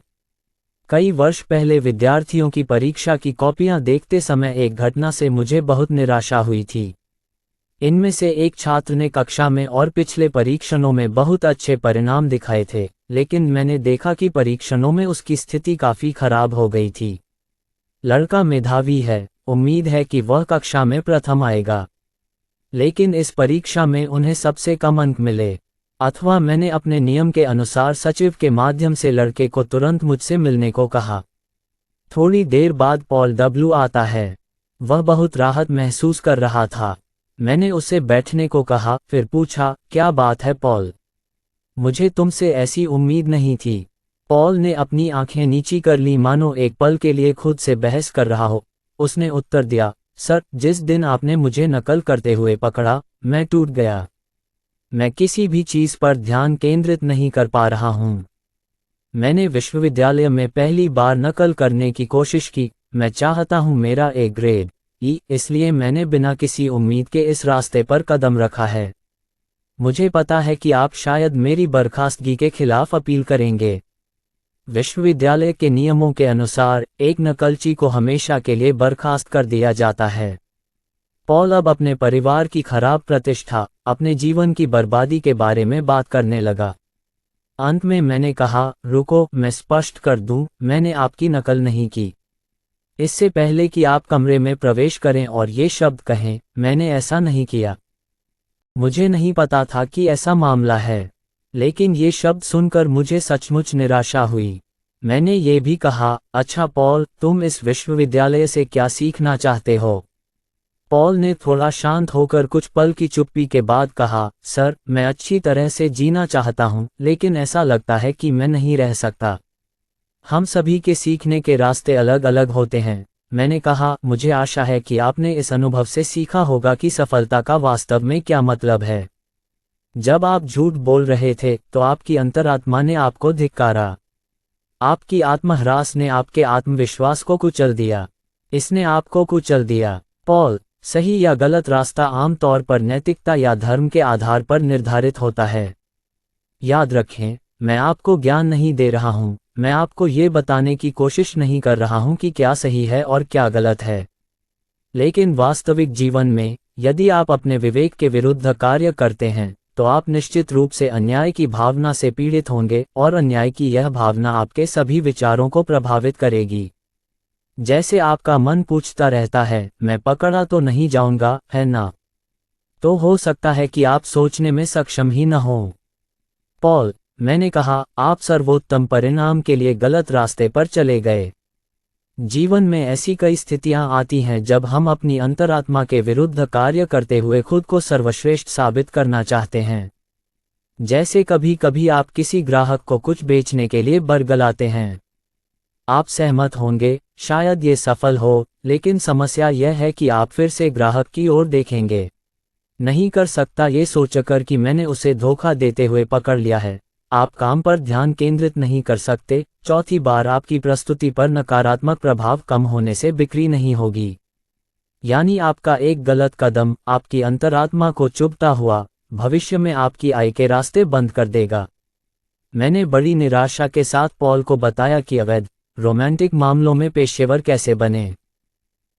कई वर्ष पहले विद्यार्थियों की परीक्षा की कॉपियां देखते समय एक घटना से मुझे बहुत निराशा हुई थी। इनमें से एक छात्र ने कक्षा में और पिछले परीक्षणों में बहुत अच्छे परिणाम दिखाए थे, लेकिन मैंने देखा कि परीक्षणों में उसकी स्थिति काफ़ी खराब हो गई थी। लड़का मेधावी है, उम्मीद है कि वह कक्षा में प्रथम आएगा, लेकिन इस परीक्षा में उन्हें सबसे कम अंक मिले। अथवा मैंने अपने नियम के अनुसार सचिव के माध्यम से लड़के को तुरंत मुझसे मिलने को कहा। थोड़ी देर बाद पॉल डब्ल्यू आता है। वह बहुत राहत महसूस कर रहा था। मैंने उसे बैठने को कहा, फिर पूछा, क्या बात है पॉल? मुझे तुमसे ऐसी उम्मीद नहीं थी। पॉल ने अपनी आंखें नीची कर ली, मानो एक पल के लिए खुद से बहस कर रहा हो। उसने उत्तर दिया, सर, जिस दिन आपने मुझे नकल करते हुए पकड़ा, मैं टूट गया। मैं किसी भी चीज़ पर ध्यान केंद्रित नहीं कर पा रहा हूँ। मैंने विश्वविद्यालय में पहली बार नकल करने की कोशिश की। मैं चाहता हूँ मेरा ए ग्रेड ई, इसलिए मैंने बिना किसी उम्मीद के इस रास्ते पर कदम रखा है। मुझे पता है कि आप शायद मेरी बर्खास्तगी के खिलाफ अपील करेंगे। विश्वविद्यालय के नियमों के अनुसार एक नकलची को हमेशा के लिए बर्खास्त कर दिया जाता है। पॉल अब अपने परिवार की खराब प्रतिष्ठा, अपने जीवन की बर्बादी के बारे में बात करने लगा। अंत में मैंने कहा, रुको, मैं स्पष्ट कर दूं, मैंने आपकी नकल नहीं की। इससे पहले कि आप कमरे में प्रवेश करें और ये शब्द कहें, मैंने ऐसा नहीं किया। मुझे नहीं पता था कि ऐसा मामला है, लेकिन ये शब्द सुनकर मुझे सचमुच निराशा हुई। मैंने ये भी कहा, अच्छा पॉल, तुम इस विश्वविद्यालय से क्या सीखना चाहते हो? पॉल ने थोड़ा शांत होकर कुछ पल की चुप्पी के बाद कहा, सर, मैं अच्छी तरह से जीना चाहता हूँ, लेकिन ऐसा लगता है कि मैं नहीं रह सकता। हम सभी के सीखने के रास्ते अलग अलग होते हैं। मैंने कहा, मुझे आशा है कि आपने इस अनुभव से सीखा होगा कि सफलता का वास्तव में क्या मतलब है। जब आप झूठ बोल रहे थे तो आपकी अंतरात्मा ने आपको धिक्कारा। आपकी आत्मह्रास ने आपके आत्मविश्वास को कुचल दिया। इसने आपको कुचल दिया। पॉल, सही या गलत रास्ता आमतौर पर नैतिकता या धर्म के आधार पर निर्धारित होता है। याद रखें, मैं आपको ज्ञान नहीं दे रहा हूं, मैं आपको ये बताने की कोशिश नहीं कर रहा हूं कि क्या सही है और क्या गलत है। लेकिन वास्तविक जीवन में, यदि आप अपने विवेक के विरुद्ध कार्य करते हैं, तो आप निश्चित रूप से अन्याय की भावना से पीड़ित होंगे, और अन्याय की यह भावना आपके सभी विचारों को प्रभावित करेगी। जैसे आपका मन पूछता रहता है, मैं पकड़ा तो नहीं जाऊंगा, है ना? तो हो सकता है कि आप सोचने में सक्षम ही न हों। पॉल, मैंने कहा, आप सर्वोत्तम परिणाम के लिए गलत रास्ते पर चले गए। जीवन में ऐसी कई स्थितियां आती हैं जब हम अपनी अंतरात्मा के विरुद्ध कार्य करते हुए खुद को सर्वश्रेष्ठ साबित करना चाहते हैं। जैसे कभी कभी आप किसी ग्राहक को कुछ बेचने के लिए बरगलाते हैं। आप सहमत होंगे, शायद ये सफल हो, लेकिन समस्या यह है कि आप फिर से ग्राहक की ओर देखेंगे। नहीं कर सकता ये सोचकर कि मैंने उसे धोखा देते हुए पकड़ लिया है। आप काम पर ध्यान केंद्रित नहीं कर सकते। चौथी बार आपकी प्रस्तुति पर नकारात्मक प्रभाव कम होने से बिक्री नहीं होगी। यानी आपका एक गलत कदम आपकी अंतरात्मा को चुभता हुआ भविष्य में आपकी आय के रास्ते बंद कर देगा। मैंने बड़ी निराशा के साथ पॉल को बताया कि अवैध रोमांटिक मामलों में पेशेवर कैसे बने।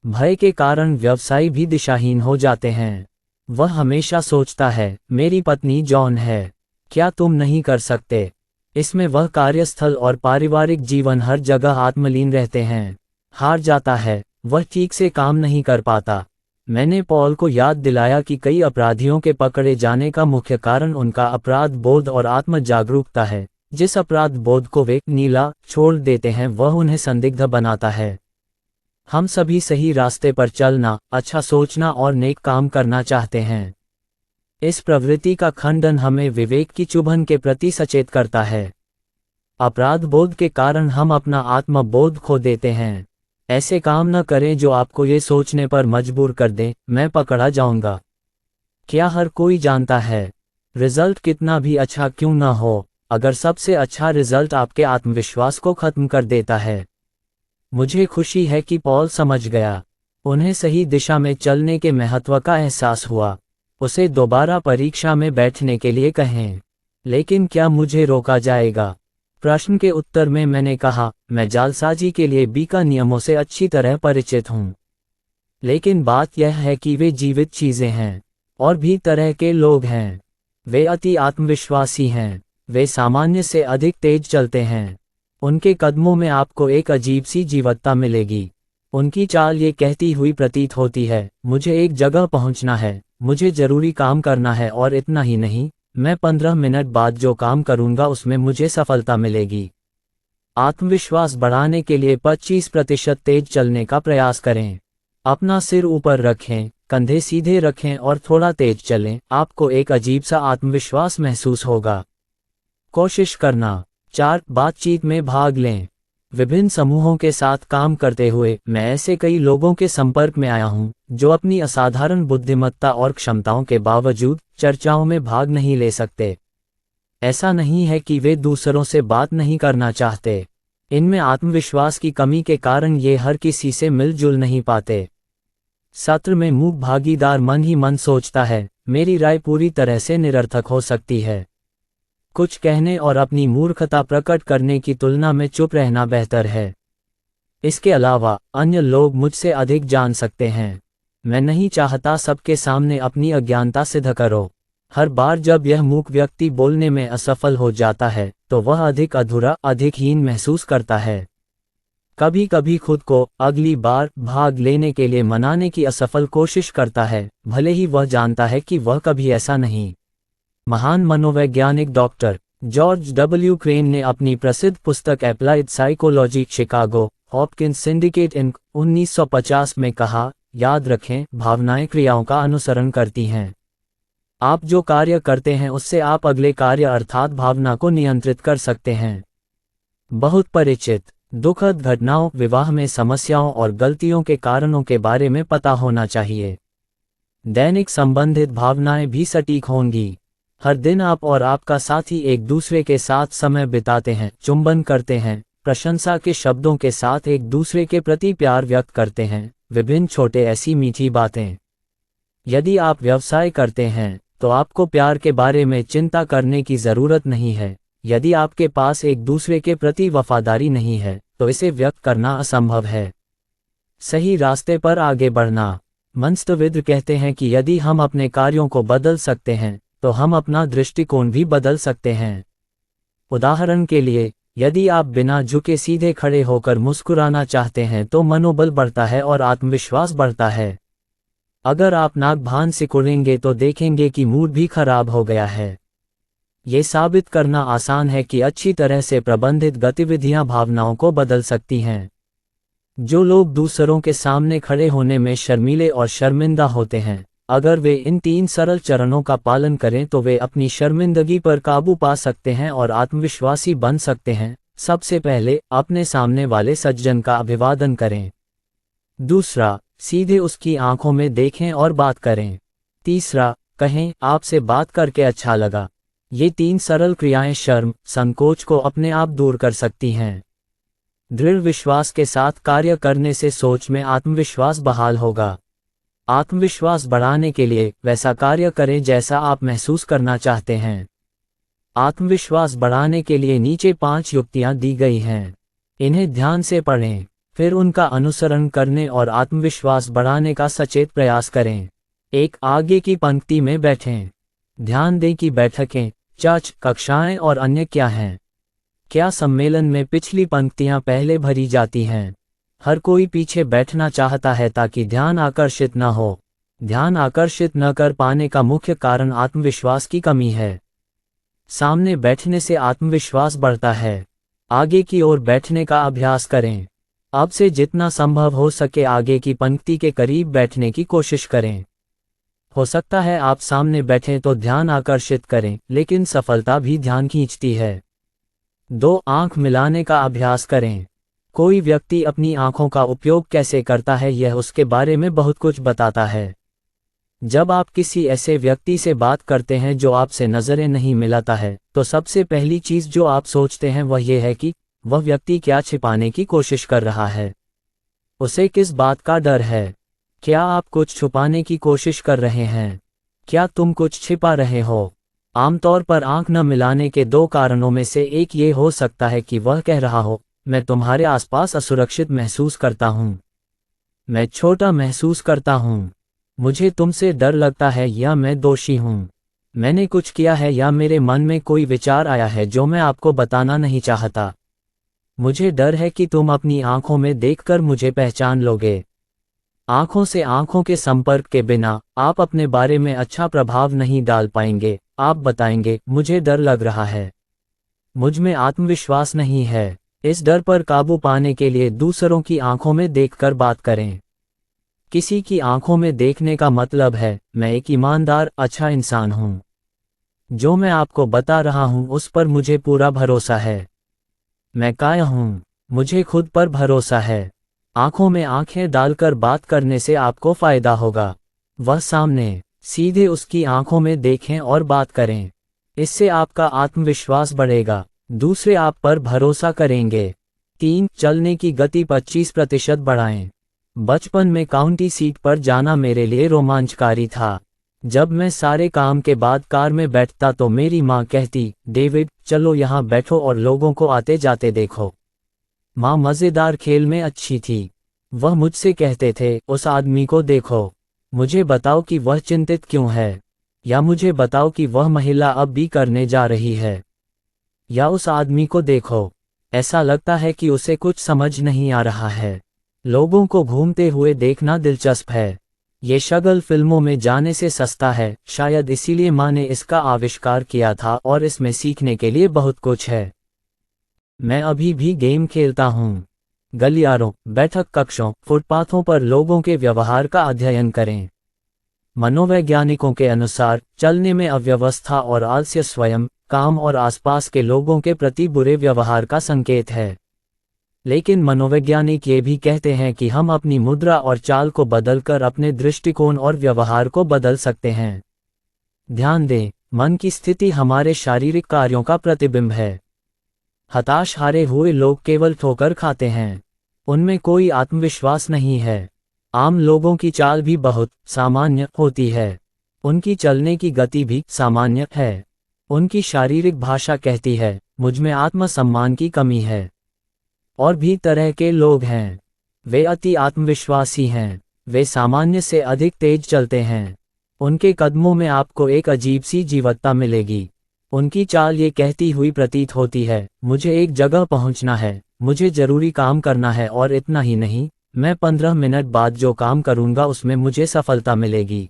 भय के कारण व्यवसायी भी दिशाहीन हो जाते हैं। वह हमेशा सोचता है, मेरी पत्नी जॉन है, क्या तुम नहीं कर सकते? इसमें वह कार्यस्थल और पारिवारिक जीवन हर जगह आत्मलीन रहते हैं। हार जाता है, वह ठीक से काम नहीं कर पाता। मैंने पॉल को याद दिलाया कि कई अपराधियों के पकड़े जाने का मुख्य कारण उनका अपराध बोध और आत्म जागरूकता है। जिस अपराध बोध को वे नीला छोड़ देते हैं वह उन्हें संदिग्ध बनाता है। हम सभी सही रास्ते पर चलना, अच्छा सोचना और नेक काम करना चाहते हैं। इस प्रवृत्ति का खंडन हमें विवेक की चुभन के प्रति सचेत करता है। अपराध बोध के कारण हम अपना आत्मबोध खो देते हैं। ऐसे काम न करें जो आपको ये सोचने पर मजबूर कर दें, मैं पकड़ा जाऊंगा। क्या हर कोई जानता है, रिजल्ट कितना भी अच्छा क्यों ना हो, अगर सबसे अच्छा रिजल्ट आपके आत्मविश्वास को खत्म कर देता है। मुझे खुशी है कि पॉल समझ गया। उन्हें सही दिशा में चलने के महत्व का एहसास हुआ। उसे दोबारा परीक्षा में बैठने के लिए कहें। लेकिन क्या मुझे रोका जाएगा? प्रश्न के उत्तर में मैंने कहा, मैं जालसाजी के लिए बी का नियमों से अच्छी तरह परिचित हूँ। लेकिन बात यह है कि वे जीवित चीजें हैं, और भी तरह के लोग हैं। वे अति आत्मविश्वासी हैं, वे सामान्य से अधिक तेज चलते हैं। उनके कदमों में आपको एक अजीब सी जीवत्ता मिलेगी। उनकी चाल ये कहती हुई प्रतीत होती है, मुझे एक जगह पहुंचना है, मुझे जरूरी काम करना है और इतना ही नहीं, मैं 15 मिनट बाद जो काम करूंगा उसमें मुझे सफलता मिलेगी। आत्मविश्वास बढ़ाने के लिए 25% तेज चलने का प्रयास करें। अपना सिर ऊपर रखें, कंधे सीधे रखें और थोड़ा तेज चलें, आपको एक अजीब सा आत्मविश्वास महसूस होगा। कोशिश करना। 4. बातचीत में भाग लें। विभिन्न समूहों के साथ काम करते हुए मैं ऐसे कई लोगों के संपर्क में आया हूं, जो अपनी असाधारण बुद्धिमत्ता और क्षमताओं के बावजूद चर्चाओं में भाग नहीं ले सकते। ऐसा नहीं है कि वे दूसरों से बात नहीं करना चाहते। इनमें आत्मविश्वास की कमी के कारण ये हर किसी से मिलजुल नहीं पाते। सत्र में मूक भागीदार मन ही मन सोचता है, मेरी राय पूरी तरह से निरर्थक हो सकती है। कुछ कहने और अपनी मूर्खता प्रकट करने की तुलना में चुप रहना बेहतर है। इसके अलावा अन्य लोग मुझसे अधिक जान सकते हैं। मैं नहीं चाहता सबके सामने अपनी अज्ञानता सिद्ध करो। हर बार जब यह मूक व्यक्ति बोलने में असफल हो जाता है तो वह अधिक अधूरा, अधिक हीन महसूस करता है। कभी कभी खुद को अगली बार भाग लेने के लिए मनाने की असफल कोशिश करता है, भले ही वह जानता है कि वह कभी ऐसा नहीं। महान मनोवैज्ञानिक डॉक्टर जॉर्ज डब्ल्यू क्रेन ने अपनी प्रसिद्ध पुस्तक applied psychology Chicago Hopkins syndicate Inc 1950 में कहा, याद रखें, भावनाएं क्रियाओं का अनुसरण करती हैं। आप जो कार्य करते हैं उससे आप अगले कार्य अर्थात भावना को नियंत्रित कर सकते हैं। बहुत परिचित दुखद घटनाओं, विवाह में समस्याओं और गलतियों के कारणों के बारे में पता होना चाहिए। दैनिक संबंधित भावनाएं भी सटीक होंगी। हर दिन आप और आपका साथी एक दूसरे के साथ समय बिताते हैं, चुंबन करते हैं, प्रशंसा के शब्दों के साथ एक दूसरे के प्रति प्यार व्यक्त करते हैं, विभिन्न छोटे ऐसी मीठी बातें। यदि आप व्यवसाय करते हैं तो आपको प्यार के बारे में चिंता करने की जरूरत नहीं है। यदि आपके पास एक दूसरे के प्रति वफादारी नहीं है तो इसे व्यक्त करना असंभव है। सही रास्ते पर आगे बढ़ना। मनस्तविद कहते हैं कि यदि हम अपने कार्यों को बदल सकते हैं तो हम अपना दृष्टिकोण भी बदल सकते हैं। उदाहरण के लिए, यदि आप बिना झुके सीधे खड़े होकर मुस्कुराना चाहते हैं तो मनोबल बढ़ता है और आत्मविश्वास बढ़ता है। अगर आप नाक भान सिकुड़ेंगे तो देखेंगे कि मूड भी खराब हो गया है। ये साबित करना आसान है कि अच्छी तरह से प्रबंधित गतिविधियां भावनाओं को बदल सकती हैं। जो लोग दूसरों के सामने खड़े होने में शर्मीले और शर्मिंदा होते हैं, अगर वे इन 3 सरल चरणों का पालन करें तो वे अपनी शर्मिंदगी पर काबू पा सकते हैं और आत्मविश्वासी बन सकते हैं। सबसे पहले, अपने सामने वाले सज्जन का अभिवादन करें। दूसरा, सीधे उसकी आंखों में देखें और बात करें। तीसरा, कहें, आपसे बात करके अच्छा लगा। ये 3 सरल क्रियाएं शर्म, संकोच को अपने आप दूर कर सकती हैं। दृढ़ विश्वास के साथ कार्य करने से सोच में आत्मविश्वास बहाल होगा। आत्मविश्वास बढ़ाने के लिए वैसा कार्य करें जैसा आप महसूस करना चाहते हैं। आत्मविश्वास बढ़ाने के लिए नीचे 5 युक्तियां दी गई हैं। इन्हें ध्यान से पढ़ें, फिर उनका अनुसरण करने और आत्मविश्वास बढ़ाने का सचेत प्रयास करें। 1. आगे की पंक्ति में बैठें। ध्यान दें कि बैठकें, चर्च, कक्षाएं और अन्य क्या हैं। क्या सम्मेलन में पिछली पंक्तियां पहले भरी जाती हैं? हर कोई पीछे बैठना चाहता है ताकि ध्यान आकर्षित न हो। ध्यान आकर्षित न कर पाने का मुख्य कारण आत्मविश्वास की कमी है। सामने बैठने से आत्मविश्वास बढ़ता है। आगे की ओर बैठने का अभ्यास करें। अब से जितना संभव हो सके आगे की पंक्ति के करीब बैठने की कोशिश करें। हो सकता है आप सामने बैठें तो ध्यान आकर्षित करें, लेकिन सफलता भी ध्यान खींचती है। 2. आंख मिलाने का अभ्यास करें। कोई व्यक्ति अपनी आंखों का उपयोग कैसे करता है यह उसके बारे में बहुत कुछ बताता है। जब आप किसी ऐसे व्यक्ति से बात करते हैं जो आपसे नजरें नहीं मिलाता है, तो सबसे पहली चीज जो आप सोचते हैं वह यह है कि वह व्यक्ति क्या छिपाने की कोशिश कर रहा है। उसे किस बात का डर है? क्या आप कुछ छुपाने की कोशिश कर रहे हैं? क्या तुम कुछ छिपा रहे हो? आमतौर पर आंख न मिलाने के दो कारणों में से एक ये हो सकता है कि वह कह रहा हो, मैं तुम्हारे आसपास असुरक्षित महसूस करता हूँ, मैं छोटा महसूस करता हूँ, मुझे तुमसे डर लगता है, या मैं दोषी हूँ, मैंने कुछ किया है, या मेरे मन में कोई विचार आया है जो मैं आपको बताना नहीं चाहता। मुझे डर है कि तुम अपनी आंखों में देखकर मुझे पहचान लोगे। आंखों से आंखों के संपर्क के बिना आप अपने बारे में अच्छा प्रभाव नहीं डाल पाएंगे। आप बताएंगे, मुझे डर लग रहा है, मुझ में आत्मविश्वास नहीं है। इस डर पर काबू पाने के लिए दूसरों की आंखों में देखकर बात करें। किसी की आंखों में देखने का मतलब है, मैं एक ईमानदार, अच्छा इंसान हूं। जो मैं आपको बता रहा हूं उस पर मुझे पूरा भरोसा है। मैं काया हूं, मुझे खुद पर भरोसा है। आंखों में आंखें डालकर बात करने से आपको फायदा होगा। वह सामने सीधे उसकी आंखों में देखें और बात करें। इससे आपका आत्मविश्वास बढ़ेगा, दूसरे आप पर भरोसा करेंगे। 3. चलने की गति 25% बढ़ाएं। बचपन में काउंटी सीट पर जाना मेरे लिए रोमांचकारी था। जब मैं सारे काम के बाद कार में बैठता तो मेरी माँ कहती, डेविड चलो यहाँ बैठो और लोगों को आते जाते देखो। माँ मज़ेदार खेल में अच्छी थी। वह मुझसे कहते थे, उस आदमी को देखो, मुझे बताओ कि वह चिंतित क्यों है, या मुझे बताओ कि वह महिला अब भी करने जा रही है, या उस आदमी को देखो, ऐसा लगता है कि उसे कुछ समझ नहीं आ रहा है। लोगों को घूमते हुए देखना दिलचस्प है। ये शगल फिल्मों में जाने से सस्ता है, शायद इसीलिए माँ ने इसका आविष्कार किया था और इसमें सीखने के लिए बहुत कुछ है। मैं अभी भी गेम खेलता हूँ। गलियारों, बैठक कक्षों, फुटपाथों पर लोगों के व्यवहार का अध्ययन करें। मनोवैज्ञानिकों के अनुसार चलने में अव्यवस्था और आलस्य स्वयं, काम और आसपास के लोगों के प्रति बुरे व्यवहार का संकेत है। लेकिन मनोवैज्ञानिक ये भी कहते हैं कि हम अपनी मुद्रा और चाल को बदलकर अपने दृष्टिकोण और व्यवहार को बदल सकते हैं। ध्यान दें, मन की स्थिति हमारे शारीरिक कार्यों का प्रतिबिंब है। हताश हारे हुए लोग केवल ठोकर खाते हैं, उनमें कोई आत्मविश्वास नहीं है। आम लोगों की चाल भी बहुत सामान्य होती है, उनकी चलने की गति भी सामान्य है। उनकी शारीरिक भाषा कहती है, मुझ में आत्मसम्मान की कमी है। और भी तरह के लोग हैं, वे अति आत्मविश्वासी हैं, वे सामान्य से अधिक तेज चलते हैं। उनके कदमों में आपको एक अजीब सी जीवत्ता मिलेगी। उनकी चाल ये कहती हुई प्रतीत होती है, मुझे एक जगह पहुंचना है, मुझे जरूरी काम करना है, और इतना ही नहीं, मैं 15 मिनट बाद जो काम करूंगा उसमें मुझे सफलता मिलेगी।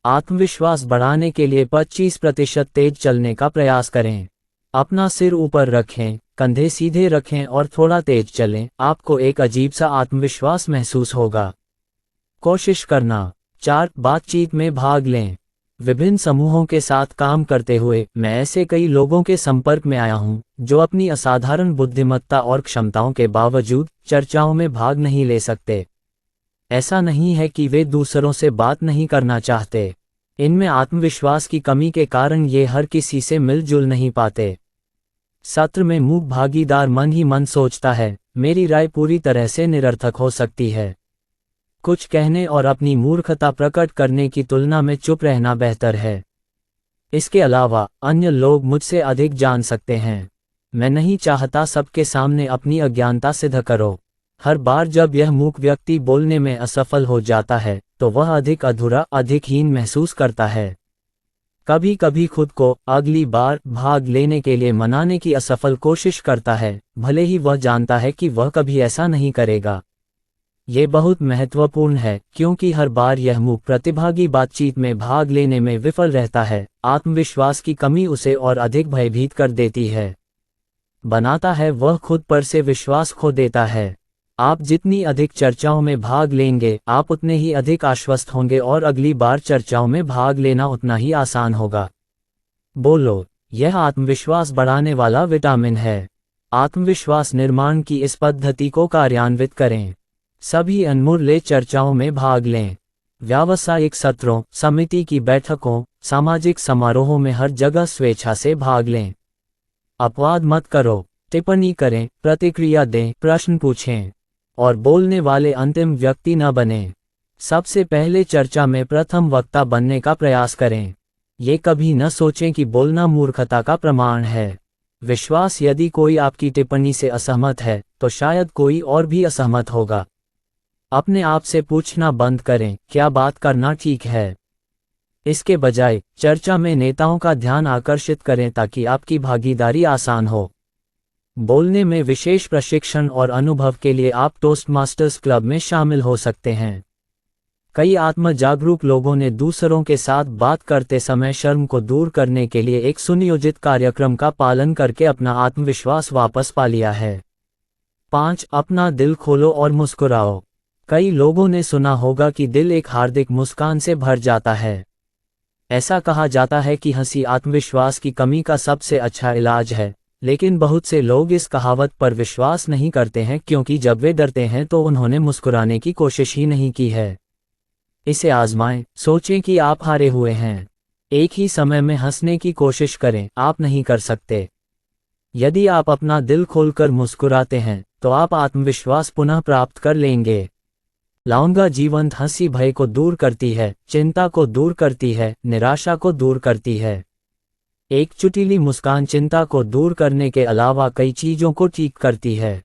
आत्मविश्वास बढ़ाने के लिए 25% तेज चलने का प्रयास करें। अपना सिर ऊपर रखें, कंधे सीधे रखें और थोड़ा तेज चलें। आपको एक अजीब सा आत्मविश्वास महसूस होगा। कोशिश करना। 4. बातचीत में भाग लें। विभिन्न समूहों के साथ काम करते हुए मैं ऐसे कई लोगों के संपर्क में आया हूं जो अपनी असाधारण बुद्धिमत्ता और क्षमताओं के बावजूद चर्चाओं में भाग नहीं ले सकते। ऐसा नहीं है कि वे दूसरों से बात नहीं करना चाहते, इनमें आत्मविश्वास की कमी के कारण ये हर किसी से मिलजुल नहीं पाते। सत्र में मूक भागीदार मन ही मन सोचता है, मेरी राय पूरी तरह से निरर्थक हो सकती है। कुछ कहने और अपनी मूर्खता प्रकट करने की तुलना में चुप रहना बेहतर है। इसके अलावा अन्य लोग मुझसे अधिक जान सकते हैं। मैं नहीं चाहता सबके सामने अपनी अज्ञानता सिद्ध करो। हर बार जब यह मूक व्यक्ति बोलने में असफल हो जाता है तो वह अधिक अधूरा, अधिक हीन महसूस करता है। कभी कभी खुद को अगली बार भाग लेने के लिए मनाने की असफल कोशिश करता है, भले ही वह जानता है कि वह कभी ऐसा नहीं करेगा। ये बहुत महत्वपूर्ण है क्योंकि हर बार यह मूक प्रतिभागी बातचीत में भाग लेने में विफल रहता है। आत्मविश्वास की कमी उसे और अधिक भयभीत कर देती है, बनाता है वह खुद पर से विश्वास खो देता है। आप जितनी अधिक चर्चाओं में भाग लेंगे आप उतने ही अधिक आश्वस्त होंगे और अगली बार चर्चाओं में भाग लेना उतना ही आसान होगा। बोलो, यह आत्मविश्वास बढ़ाने वाला विटामिन है। आत्मविश्वास निर्माण की इस पद्धति को कार्यान्वित करें। सभी अनमूल्य चर्चाओं में भाग लें। व्यावसायिक सत्रों, समिति की बैठकों, सामाजिक समारोहों में हर जगह स्वेच्छा से भाग लें। अपवाद मत करो, टिप्पणी करें, प्रतिक्रिया दें, प्रश्न पूछें और बोलने वाले अंतिम व्यक्ति न बनें। सबसे पहले चर्चा में प्रथम वक्ता बनने का प्रयास करें। ये कभी न सोचें कि बोलना मूर्खता का प्रमाण है। विश्वास, यदि कोई आपकी टिप्पणी से असहमत है तो शायद कोई और भी असहमत होगा। अपने आप से पूछना बंद करें, क्या बात करना ठीक है? इसके बजाय चर्चा में नेताओं का ध्यान आकर्षित करें ताकि आपकी भागीदारी आसान हो। बोलने में विशेष प्रशिक्षण और अनुभव के लिए आप टोस्टमास्टर्स क्लब में शामिल हो सकते हैं। कई आत्म जागरूक लोगों ने दूसरों के साथ बात करते समय शर्म को दूर करने के लिए एक सुनियोजित कार्यक्रम का पालन करके अपना आत्मविश्वास वापस पा लिया है। 5. अपना दिल खोलो और मुस्कुराओ। कई लोगों ने सुना होगा कि दिल एक हार्दिक मुस्कान से भर जाता है। ऐसा कहा जाता है कि हंसी आत्मविश्वास की कमी का सबसे अच्छा इलाज है, लेकिन बहुत से लोग इस कहावत पर विश्वास नहीं करते हैं क्योंकि जब वे डरते हैं तो उन्होंने मुस्कुराने की कोशिश ही नहीं की है। इसे आजमाएं, सोचें कि आप हारे हुए हैं। एक ही समय में हंसने की कोशिश करें, आप नहीं कर सकते। यदि आप अपना दिल खोलकर मुस्कुराते हैं तो आप आत्मविश्वास पुनः प्राप्त कर लेंगे। लाउंगा जीवंत हंसी भय को दूर करती है, चिंता को दूर करती है, निराशा को दूर करती है। एक चुटीली मुस्कान चिंता को दूर करने के अलावा कई चीजों को ठीक करती है।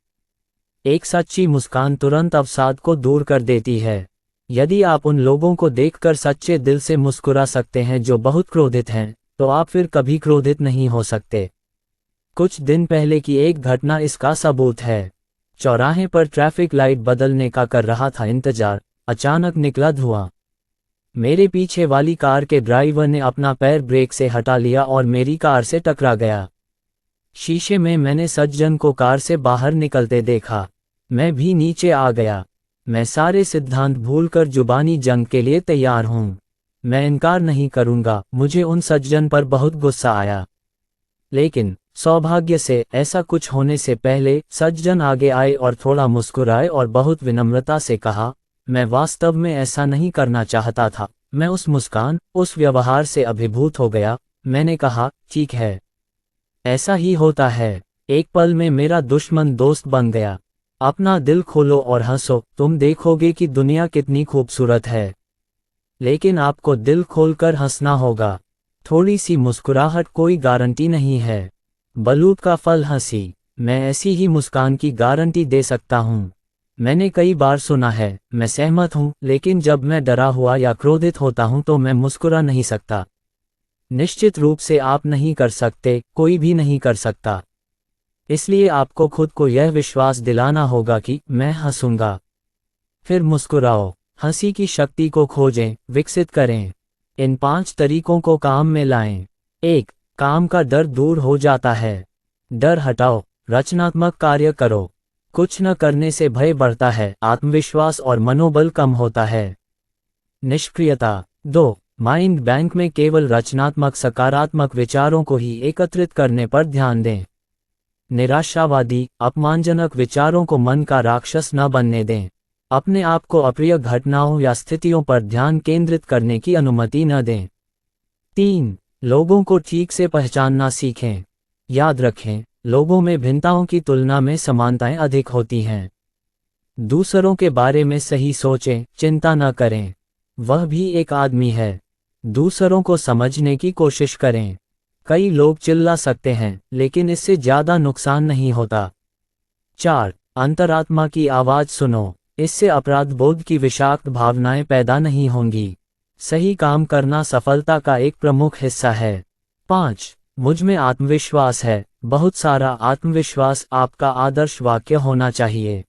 एक सच्ची मुस्कान तुरंत अवसाद को दूर कर देती है। यदि आप उन लोगों को देखकर सच्चे दिल से मुस्कुरा सकते हैं जो बहुत क्रोधित हैं, तो आप फिर कभी क्रोधित नहीं हो सकते। कुछ दिन पहले की एक घटना इसका सबूत है। चौराहे पर ट्रैफिक लाइट बदलने का कर रहा था इंतजार, अचानक निकला धुआं। मेरे पीछे वाली कार के ड्राइवर ने अपना पैर ब्रेक से हटा लिया और मेरी कार से टकरा गया। शीशे में मैंने सज्जन को कार से बाहर निकलते देखा। मैं भी नीचे आ गया। मैं सारे सिद्धांत भूलकर जुबानी जंग के लिए तैयार हूँ। मैं इनकार नहीं करूँगा, मुझे उन सज्जन पर बहुत गुस्सा आया। लेकिन सौभाग्य से ऐसा कुछ होने से पहले सज्जन आगे आए और थोड़ा मुस्कुराए और बहुत विनम्रता से कहा, मैं वास्तव में ऐसा नहीं करना चाहता था। मैं उस मुस्कान, उस व्यवहार से अभिभूत हो गया। मैंने कहा, ठीक है, ऐसा ही होता है। एक पल में मेरा दुश्मन दोस्त बन गया। अपना दिल खोलो और हंसो, तुम देखोगे कि दुनिया कितनी खूबसूरत है। लेकिन आपको दिल खोलकर हंसना होगा। थोड़ी सी मुस्कुराहट कोई गारंटी नहीं है। बलूत का फल हंसी। मैं ऐसी ही मुस्कान की गारंटी दे सकता हूँ। मैंने कई बार सुना है, मैं सहमत हूँ, लेकिन जब मैं डरा हुआ या क्रोधित होता हूँ तो मैं मुस्कुरा नहीं सकता। निश्चित रूप से आप नहीं कर सकते, कोई भी नहीं कर सकता। इसलिए आपको खुद को यह विश्वास दिलाना होगा कि मैं हंसूंगा। फिर मुस्कुराओ। हंसी की शक्ति को खोजें, विकसित करें। इन 5 तरीकों को काम में लाएं। 1. काम का डर दूर हो जाता है। डर हटाओ, रचनात्मक कार्य करो। कुछ न करने से भय बढ़ता है, आत्मविश्वास और मनोबल कम होता है। निष्क्रियता। 2. माइंड बैंक में केवल रचनात्मक सकारात्मक विचारों को ही एकत्रित करने पर ध्यान दें। निराशावादी, अपमानजनक विचारों को मन का राक्षस न बनने दें। अपने आप को अप्रिय घटनाओं या स्थितियों पर ध्यान केंद्रित करने की अनुमति न दें। 3. लोगों को ठीक से पहचानना सीखें। याद रखें, लोगों में भिन्नताओं की तुलना में समानताएं अधिक होती हैं। दूसरों के बारे में सही सोचें, चिंता न करें। वह भी एक आदमी है। दूसरों को समझने की कोशिश करें। कई लोग चिल्ला सकते हैं, लेकिन इससे ज़्यादा नुकसान नहीं होता। 4. अंतरात्मा की आवाज़ सुनो। इससे अपराध बोध की विषाक्त भावनाएं पैदा नहीं होंगी। सही काम करना सफलता का एक प्रमुख हिस्सा है। 5. मुझ में आत्मविश्वास है। बहुत सारा आत्मविश्वास आपका आदर्श वाक्य होना चाहिए।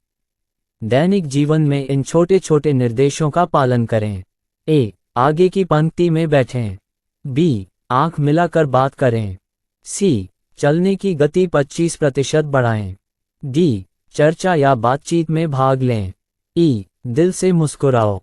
दैनिक जीवन में इन छोटे छोटे निर्देशों का पालन करें। A. आगे की पंक्ति में बैठें। B. आंख मिलाकर बात करें। C. चलने की गति 25% बढ़ाएं। D. चर्चा या बातचीत में भाग लें। E. दिल से मुस्कुराओ।